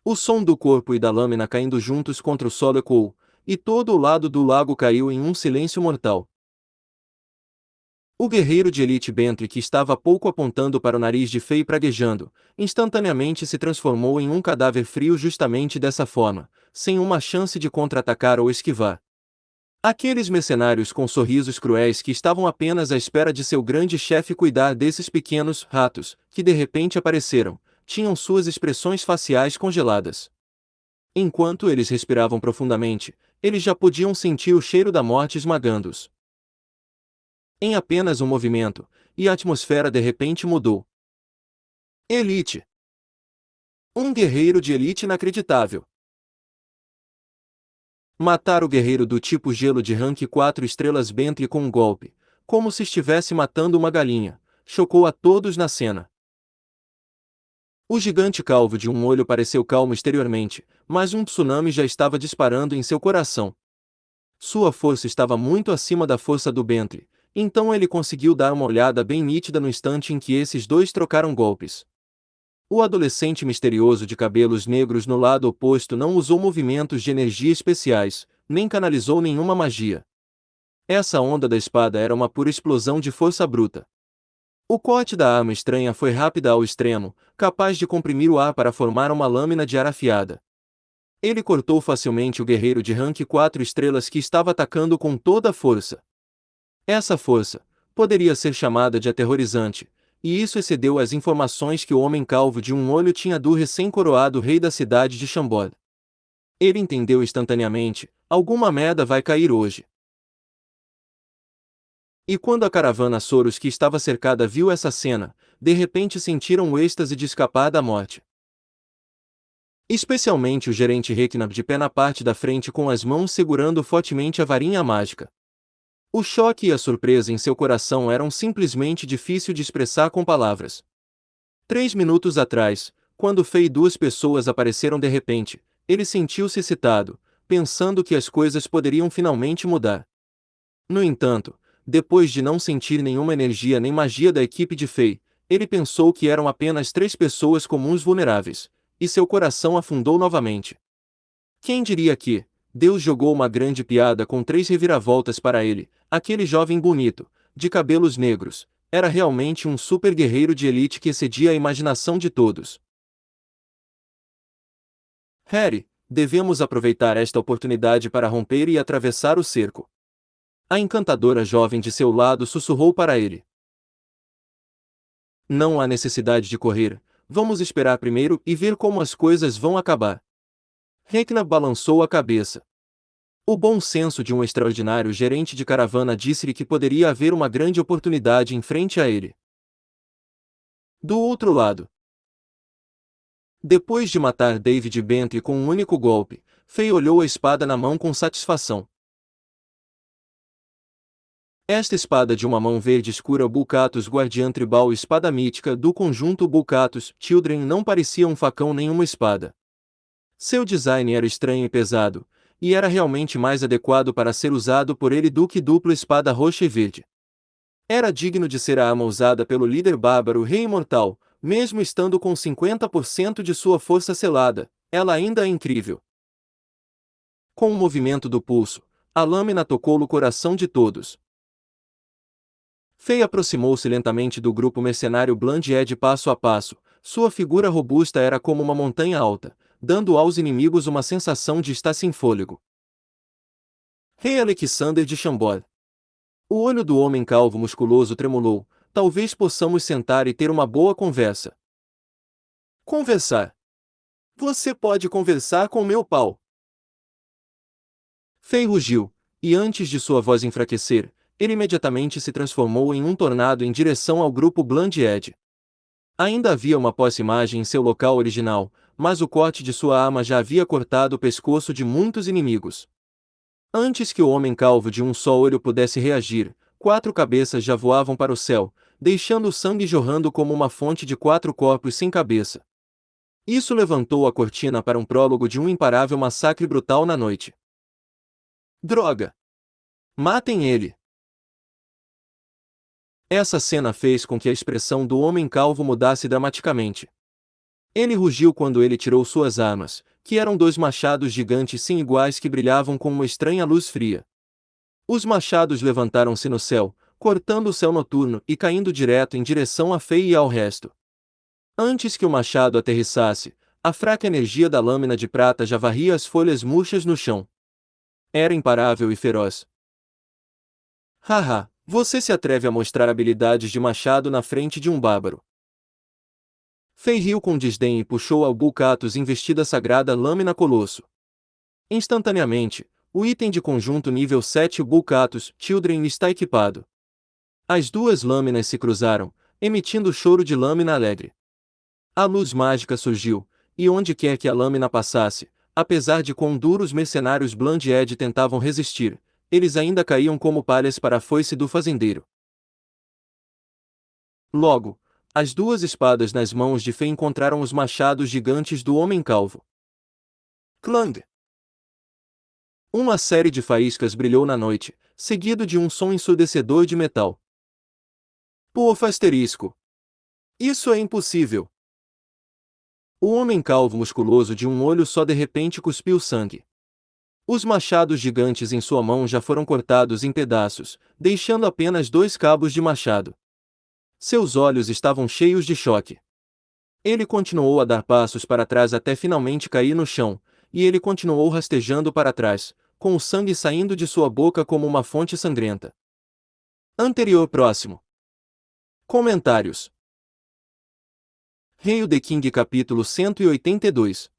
O som do corpo e da lâmina caindo juntos contra o solo ecoou, e todo o lado do lago caiu em um silêncio mortal. O guerreiro de elite Bentley que estava pouco apontando para o nariz de Fei praguejando, instantaneamente se transformou em um cadáver frio justamente dessa forma, sem uma chance de contra-atacar ou esquivar. Aqueles mercenários com sorrisos cruéis que estavam apenas à espera de seu grande chefe cuidar desses pequenos ratos, que de repente apareceram, tinham suas expressões faciais congeladas. Enquanto eles respiravam profundamente, eles já podiam sentir o cheiro da morte esmagando-os. Em apenas um movimento, e a atmosfera de repente mudou. Elite. Um guerreiro de elite inacreditável. Matar o guerreiro do tipo gelo de rank 4 estrelas Bentley com um golpe, como se estivesse matando uma galinha, chocou a todos na cena. O gigante calvo de um olho pareceu calmo exteriormente, mas um tsunami já estava disparando em seu coração. Sua força estava muito acima da força do Bentley, então ele conseguiu dar uma olhada bem nítida no instante em que esses dois trocaram golpes. O adolescente misterioso de cabelos negros no lado oposto não usou movimentos de energia especiais, nem canalizou nenhuma magia. Essa onda da espada era uma pura explosão de força bruta. O corte da arma estranha foi rápida ao extremo, capaz de comprimir o ar para formar uma lâmina de ar afiada. Ele cortou facilmente o guerreiro de rank 4 estrelas que estava atacando com toda a força. Essa força poderia ser chamada de aterrorizante, e isso excedeu as informações que o homem calvo de um olho tinha do recém-coroado rei da cidade de Chambord. Ele entendeu instantaneamente: alguma merda vai cair hoje. E quando a caravana Soros que estava cercada viu essa cena, de repente sentiram o êxtase de escapar da morte. Especialmente o gerente Recknab de pé na parte da frente com as mãos segurando fortemente a varinha mágica. O choque e a surpresa em seu coração eram simplesmente difícil de expressar com palavras. 3 minutos atrás, quando Fei e duas pessoas apareceram de repente, ele sentiu-se excitado, pensando que as coisas poderiam finalmente mudar. No entanto, depois de não sentir nenhuma energia nem magia da equipe de Fei, ele pensou que eram apenas 3 pessoas comuns vulneráveis, e seu coração afundou novamente. Quem diria que Deus jogou uma grande piada com 3 reviravoltas para ele? Aquele jovem bonito, de cabelos negros, era realmente um super guerreiro de elite que excedia a imaginação de todos. Harry, devemos aproveitar esta oportunidade para romper e atravessar o cerco. A encantadora jovem de seu lado sussurrou para ele. Não há necessidade de correr, vamos esperar primeiro e ver como as coisas vão acabar. Rekna balançou a cabeça. O bom senso de um extraordinário gerente de caravana disse-lhe que poderia haver uma grande oportunidade em frente a ele. Do outro lado, depois de matar David Bentley com um único golpe, Fei olhou a espada na mão com satisfação. Esta espada de uma mão verde escura Bulcatus Guardiã Tribal espada mítica do conjunto Bulcatus Children não parecia um facão nem uma espada. Seu design era estranho e pesado, e era realmente mais adequado para ser usado por ele do que dupla espada roxa e verde. Era digno de ser a arma usada pelo líder bárbaro Rei Imortal, mesmo estando com 50% de sua força selada, ela ainda é incrível. Com o movimento do pulso, a lâmina tocou no coração de todos. Fei aproximou-se lentamente do grupo mercenário Bland passo a passo, sua figura robusta era como uma montanha alta, dando aos inimigos uma sensação de estar sem fôlego. Rei Alexander de Chambord. O olho do homem calvo musculoso tremulou. Talvez possamos sentar e ter uma boa conversa. Conversar. Você pode conversar com meu pau. Fei rugiu, e antes de sua voz enfraquecer, ele imediatamente se transformou em um tornado em direção ao grupo Bland Edge. Ainda havia uma posse-imagem em seu local original, mas o corte de sua arma já havia cortado o pescoço de muitos inimigos. Antes que o homem calvo de um só olho pudesse reagir, 4 cabeças já voavam para o céu, deixando o sangue jorrando como uma fonte de 4 corpos sem cabeça. Isso levantou a cortina para um prólogo de um imparável massacre brutal na noite. Droga! Matem ele! Essa cena fez com que a expressão do homem calvo mudasse dramaticamente. Ele rugiu quando ele tirou suas armas, que eram 2 machados gigantes sem iguais que brilhavam com uma estranha luz fria. Os machados levantaram-se no céu, cortando o céu noturno e caindo direto em direção a Fei e ao resto. Antes que o machado aterrissasse, a fraca energia da lâmina de prata já varria as folhas murchas no chão. Era imparável e feroz. Haha, você se atreve a mostrar habilidades de machado na frente de um bárbaro. Fei riu com desdém e puxou ao Bulcatus investida sagrada lâmina colosso. Instantaneamente, o item de conjunto nível 7 Bulcatus Children está equipado. As 2 lâminas se cruzaram, emitindo choro de lâmina alegre. A luz mágica surgiu, e onde quer que a lâmina passasse, apesar de quão duros mercenários Bland Edge tentavam resistir, eles ainda caíam como palhas para a foice do fazendeiro. Logo, as 2 espadas nas mãos de Fei encontraram os machados gigantes do homem calvo. Clang! Uma série de faíscas brilhou na noite, seguido de um som ensurdecedor de metal. Pof asterisco. Isso é impossível. O homem calvo musculoso de um olho só de repente cuspiu sangue. Os machados gigantes em sua mão já foram cortados em pedaços, deixando apenas 2 cabos de machado. Seus olhos estavam cheios de choque. Ele continuou a dar passos para trás até finalmente cair no chão, e ele continuou rastejando para trás, com o sangue saindo de sua boca como uma fonte sangrenta. Anterior próximo. Comentários. Hail the King capítulo 182.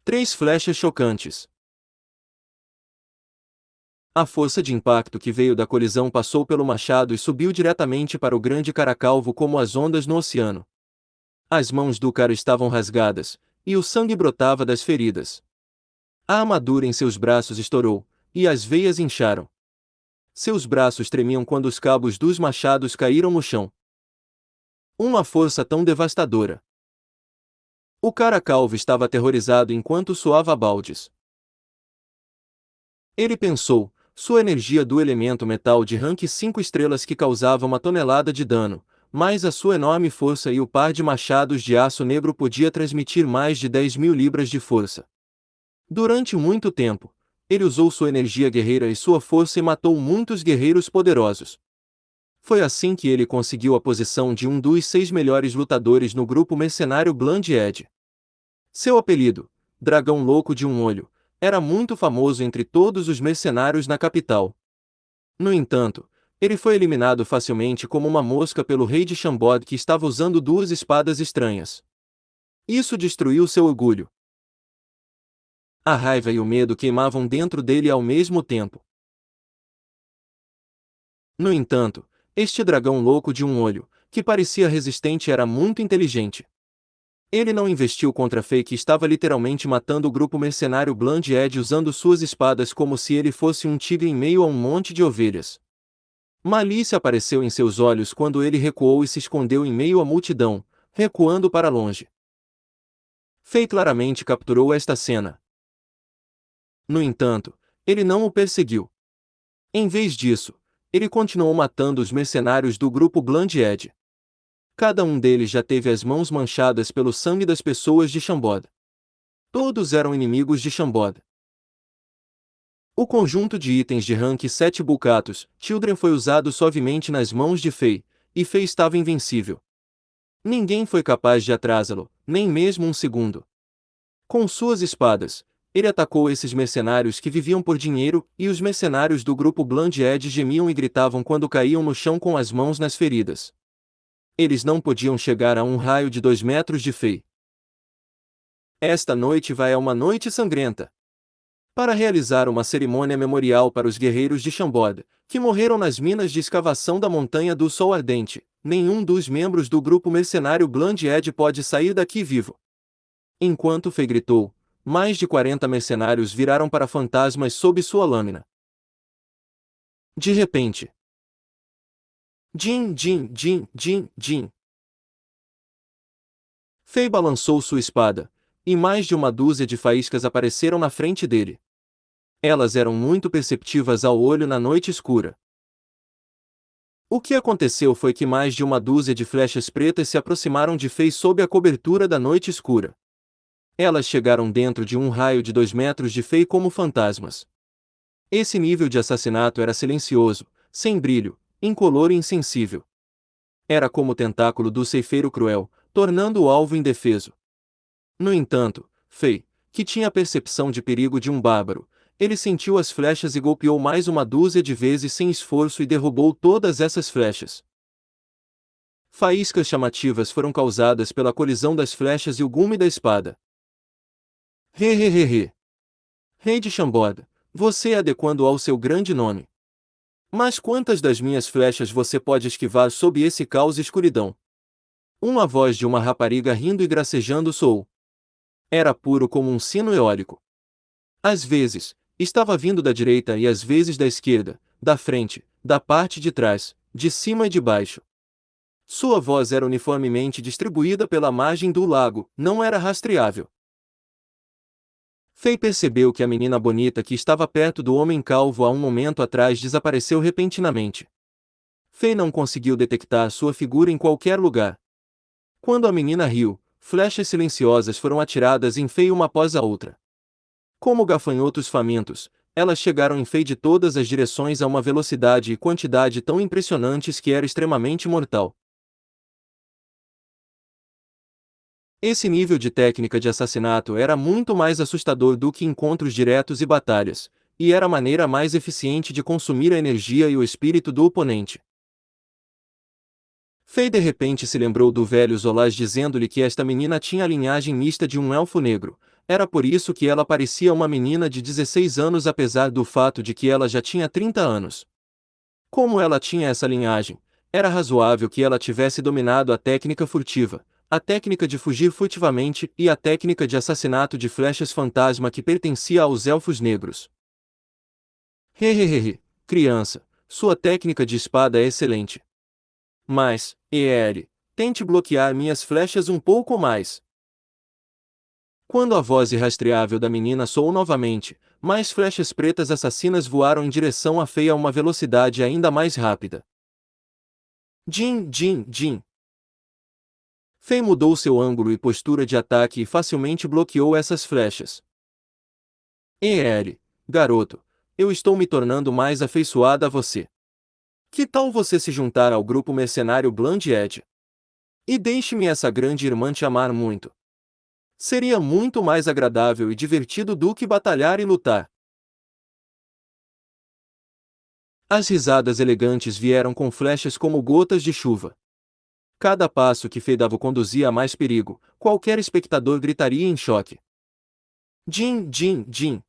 3 flechas chocantes. A força de impacto que veio da colisão passou pelo machado e subiu diretamente para o grande cara calvo como as ondas no oceano. As mãos do cara estavam rasgadas, e o sangue brotava das feridas. A armadura em seus braços estourou, e as veias incharam. Seus braços tremiam quando os cabos dos machados caíram no chão. Uma força tão devastadora. O cara calvo estava aterrorizado enquanto suava baldes. Ele pensou, sua energia do elemento metal de rank 5 estrelas que causava 1 tonelada de dano, mais a sua enorme força e o par de machados de aço negro podia transmitir mais de 10.000 libras de força. Durante muito tempo, ele usou sua energia guerreira e sua força e matou muitos guerreiros poderosos. Foi assim que ele conseguiu a posição de um dos 6 melhores lutadores no grupo mercenário Blood Edge. Seu apelido, Dragão Louco de um Olho, era muito famoso entre todos os mercenários na capital. No entanto, ele foi eliminado facilmente como uma mosca pelo rei de Chambord que estava usando 2 espadas estranhas. Isso destruiu seu orgulho. A raiva e o medo queimavam dentro dele ao mesmo tempo. No entanto, este dragão louco de um olho, que parecia resistente, era muito inteligente. Ele não investiu contra Fei, que estava literalmente matando o grupo mercenário Blood Edge usando suas espadas como se ele fosse um tigre em meio a um monte de ovelhas. Malícia apareceu em seus olhos quando ele recuou e se escondeu em meio à multidão, recuando para longe. Fei claramente capturou esta cena. No entanto, ele não o perseguiu. Em vez disso, ele continuou matando os mercenários do grupo Blood Edge. Cada um deles já teve as mãos manchadas pelo sangue das pessoas de Chambord. Todos eram inimigos de Chambord. O conjunto de itens de rank 7 Bucatos, Children, foi usado suavemente nas mãos de Fei, e Fei estava invencível. Ninguém foi capaz de atrasá-lo, nem mesmo um segundo. Com suas espadas, ele atacou esses mercenários que viviam por dinheiro, e os mercenários do grupo Blood Edge gemiam e gritavam quando caíam no chão com as mãos nas feridas. Eles não podiam chegar a um raio de 2 metros de Fei. Esta noite vai a uma noite sangrenta. Para realizar uma cerimônia memorial para os guerreiros de Chambord, que morreram nas minas de escavação da Montanha do Sol Ardente, nenhum dos membros do grupo mercenário Blood Edge pode sair daqui vivo. Enquanto Fei gritou, mais de 40 mercenários viraram para fantasmas sob sua lâmina. De repente. Jin, Jin, Jin, Jin, Jin. Fei balançou sua espada, e mais de uma dúzia de faíscas apareceram na frente dele. Elas eram muito perceptivas ao olho na noite escura. O que aconteceu foi que mais de uma dúzia de flechas pretas se aproximaram de Fei sob a cobertura da noite escura. Elas chegaram dentro de um raio de 2 metros de Fei como fantasmas. Esse nível de assassinato era silencioso, sem brilho, incolor e insensível. Era como o tentáculo do ceifeiro cruel, tornando o alvo indefeso. No entanto, Fei, que tinha a percepção de perigo de um bárbaro, ele sentiu as flechas e golpeou mais uma dúzia de vezes sem esforço e derrubou todas essas flechas. Faíscas chamativas foram causadas pela colisão das flechas e o gume da espada. He. Rei de Chambord, você é adequando ao seu grande nome. Mas quantas das minhas flechas você pode esquivar sob esse caos e escuridão? Uma voz de uma rapariga rindo e gracejando soou. Era puro como um sino eólico. Às vezes, estava vindo da direita e às vezes da esquerda, da frente, da parte de trás, de cima e de baixo. Sua voz era uniformemente distribuída pela margem do lago, não era rastreável. Fei percebeu que a menina bonita que estava perto do homem calvo há um momento atrás desapareceu repentinamente. Fei não conseguiu detectar sua figura em qualquer lugar. Quando a menina riu, flechas silenciosas foram atiradas em Fei uma após a outra. Como gafanhotos famintos, elas chegaram em Fei de todas as direções a uma velocidade e quantidade tão impressionantes que era extremamente mortal. Esse nível de técnica de assassinato era muito mais assustador do que encontros diretos e batalhas, e era a maneira mais eficiente de consumir a energia e o espírito do oponente. Fei de repente se lembrou do velho Zolaz dizendo-lhe que esta menina tinha a linhagem mista de um elfo negro. Era por isso que ela parecia uma menina de 16 anos apesar do fato de que ela já tinha 30 anos. Como ela tinha essa linhagem, era razoável que ela tivesse dominado a técnica furtiva, a técnica de fugir furtivamente e a técnica de assassinato de flechas fantasma que pertencia aos elfos negros. Hehehe, criança, sua técnica de espada é excelente. Mas, Eere, tente bloquear minhas flechas um pouco mais. Quando a voz irrastreável da menina soou novamente, mais flechas pretas assassinas voaram em direção a Fei a uma velocidade ainda mais rápida. Jin, Jin, Jin. Fei mudou seu ângulo e postura de ataque e facilmente bloqueou essas flechas. Eere, garoto, eu estou me tornando mais afeiçoada a você. Que tal você se juntar ao grupo mercenário Bland Edge? E deixe-me essa grande irmã te amar muito. Seria muito mais agradável e divertido do que batalhar e lutar. As risadas elegantes vieram com flechas como gotas de chuva. Cada passo que Fei dava conduzia a mais perigo, qualquer espectador gritaria em choque. Jin, Jin, Jin.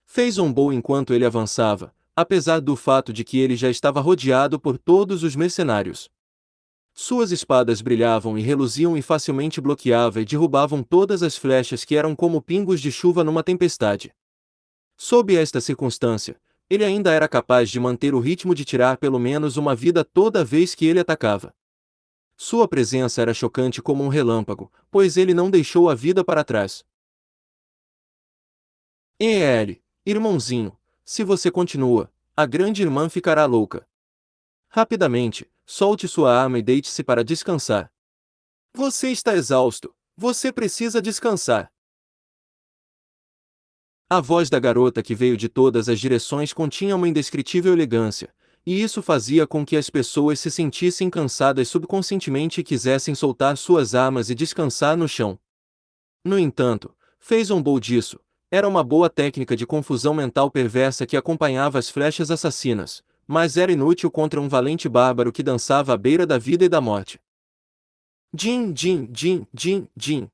Fei zombou enquanto ele avançava, apesar do fato de que ele já estava rodeado por todos os mercenários. Suas espadas brilhavam e reluziam e facilmente bloqueava e derrubavam todas as flechas que eram como pingos de chuva numa tempestade. Sob esta circunstância, ele ainda era capaz de manter o ritmo de tirar pelo menos uma vida toda vez que ele atacava. Sua presença era chocante como um relâmpago, pois ele não deixou a vida para trás. Irmãozinho, se você continua, a grande irmã ficará louca. Rapidamente, solte sua arma e deite-se para descansar. Você está exausto, você precisa descansar. A voz da garota que veio de todas as direções continha uma indescritível elegância, e isso fazia com que as pessoas se sentissem cansadas subconscientemente e quisessem soltar suas armas e descansar no chão. No entanto, Fei zombou disso. Era uma boa técnica de confusão mental perversa que acompanhava as flechas assassinas, mas era inútil contra um valente bárbaro que dançava à beira da vida e da morte. Jin, Jin, Jin, Jin, Jin.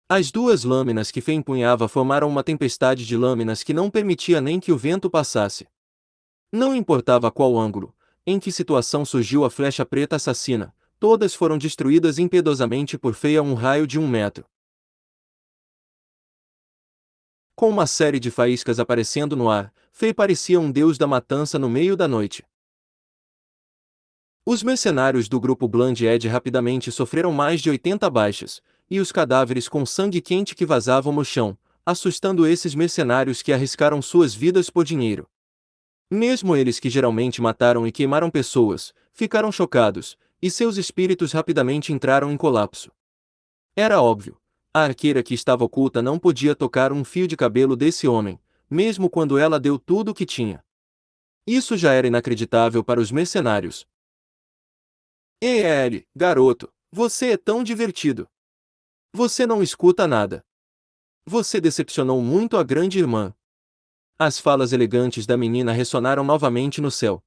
As duas lâminas que Fei empunhava formaram uma tempestade de lâminas que não permitia nem que o vento passasse. Não importava qual ângulo, em que situação surgiu a flecha preta assassina, todas foram destruídas impiedosamente por Fei a um raio de 1 metro. Com uma série de faíscas aparecendo no ar, Fei parecia um deus da matança no meio da noite. Os mercenários do grupo Bland Edge rapidamente sofreram mais de 80 baixas, e os cadáveres com sangue quente que vazavam no chão, assustando esses mercenários que arriscaram suas vidas por dinheiro. Mesmo eles que geralmente mataram e queimaram pessoas, ficaram chocados, e seus espíritos rapidamente entraram em colapso. Era óbvio. A arqueira que estava oculta não podia tocar um fio de cabelo desse homem, mesmo quando ela deu tudo o que tinha. Isso já era inacreditável para os mercenários. Garoto, você é tão divertido. Você não escuta nada. Você decepcionou muito a grande irmã. As falas elegantes da menina ressonaram novamente no céu.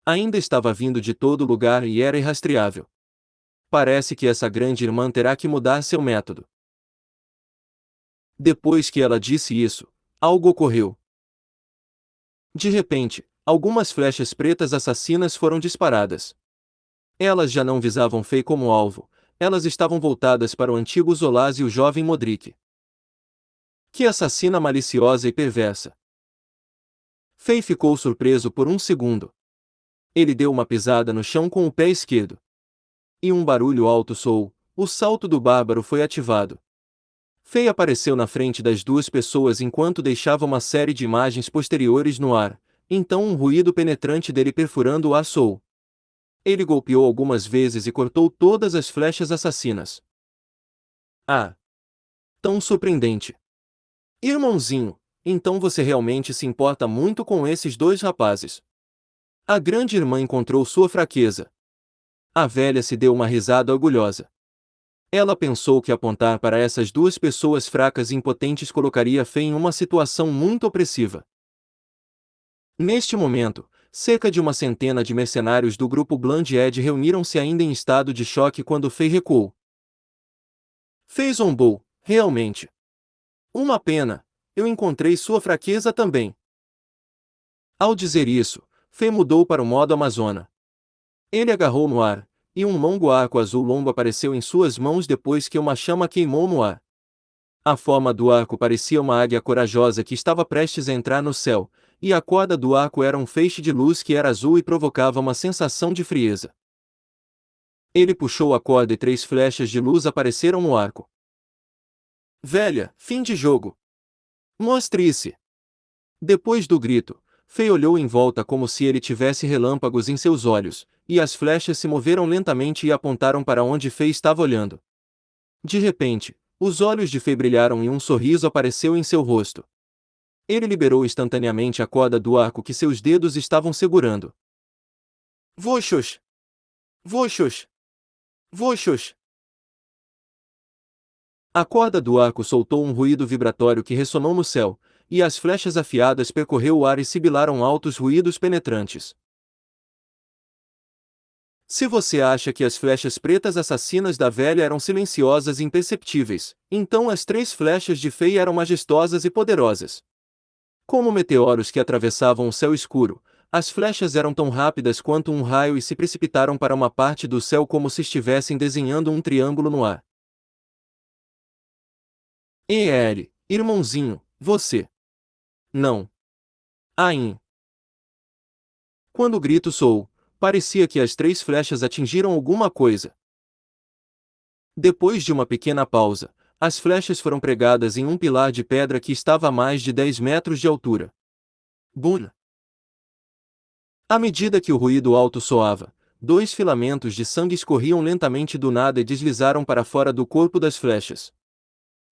Ainda estava vindo de todo lugar e era irrastreável. Parece que essa grande irmã terá que mudar seu método. Depois que ela disse isso, algo ocorreu. De repente, algumas flechas pretas assassinas foram disparadas. Elas já não visavam Fei como alvo, elas estavam voltadas para o antigo Zolaz e o jovem Modric. Que assassina maliciosa e perversa! Fei ficou surpreso por um segundo. Ele deu uma pisada no chão com o pé esquerdo. E um barulho alto soou, o salto do bárbaro foi ativado. Fei apareceu na frente das duas pessoas enquanto deixava uma série de imagens posteriores no ar, então um ruído penetrante dele perfurando o ar soou. Ele golpeou algumas vezes e cortou todas as flechas assassinas. Ah! Tão surpreendente! Irmãozinho, então você realmente se importa muito com esses dois rapazes. A grande irmã encontrou sua fraqueza. A velha se deu uma risada orgulhosa. Ela pensou que apontar para essas duas pessoas fracas e impotentes colocaria Fei em uma situação muito opressiva. Neste momento, cerca de uma centena de mercenários do grupo Bland Edge reuniram-se ainda em estado de choque quando Fei recuou. Fei zombou, realmente. Uma pena, eu encontrei sua fraqueza também. Ao dizer isso, Fei mudou para o modo Amazona. Ele agarrou no ar, e um longo arco azul longo apareceu em suas mãos depois que uma chama queimou no ar. A forma do arco parecia uma águia corajosa que estava prestes a entrar no céu, e a corda do arco era um feixe de luz que era azul e provocava uma sensação de frieza. Ele puxou a corda e 3 flechas de luz apareceram no arco. Velha, fim de jogo. Mostre-se! Depois do grito, Fei olhou em volta como se ele tivesse relâmpagos em seus olhos, e as flechas se moveram lentamente e apontaram para onde Fei estava olhando. De repente, os olhos de Fei brilharam e um sorriso apareceu em seu rosto. Ele liberou instantaneamente a corda do arco que seus dedos estavam segurando. Voxos! Voxos! Voxos! A corda do arco soltou um ruído vibratório que ressonou no céu, e as flechas afiadas percorreu o ar e sibilaram altos ruídos penetrantes. Se você acha que as flechas pretas assassinas da velha eram silenciosas e imperceptíveis, então as 3 flechas de Fei eram majestosas e poderosas. Como meteoros que atravessavam o céu escuro, as flechas eram tão rápidas quanto um raio e se precipitaram para uma parte do céu como se estivessem desenhando um triângulo no ar. Irmãozinho, você. Não. Ain. Quando o grito soou, parecia que as 3 flechas atingiram alguma coisa. Depois de uma pequena pausa, as flechas foram pregadas em um pilar de pedra que estava a mais de 10 metros de altura. Bum! À medida que o ruído alto soava, 2 filamentos de sangue escorriam lentamente do nada e deslizaram para fora do corpo das flechas.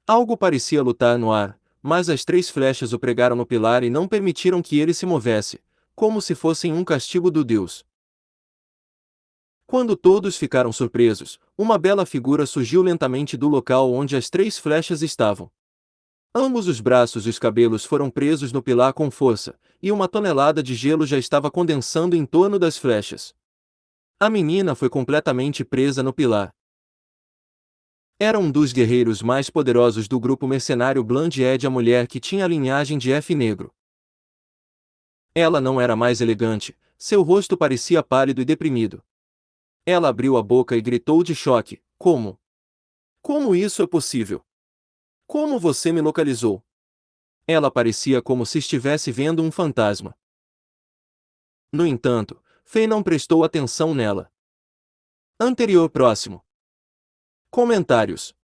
Algo parecia lutar no ar, mas as 3 flechas o pregaram no pilar e não permitiram que ele se movesse, como se fossem um castigo do Deus. Quando todos ficaram surpresos, uma bela figura surgiu lentamente do local onde as 3 flechas estavam. Ambos os braços e os cabelos foram presos no pilar com força, e 1 tonelada de gelo já estava condensando em torno das flechas. A menina foi completamente presa no pilar. Era um dos guerreiros mais poderosos do grupo mercenário Bland Ed, a mulher que tinha a linhagem de F negro. Ela não era mais elegante, seu rosto parecia pálido e deprimido. Ela abriu a boca e gritou de choque: Como? Como isso é possível? Como você me localizou? Ela parecia como se estivesse vendo um fantasma. No entanto, Fei não prestou atenção nela. Anterior próximo. Comentários.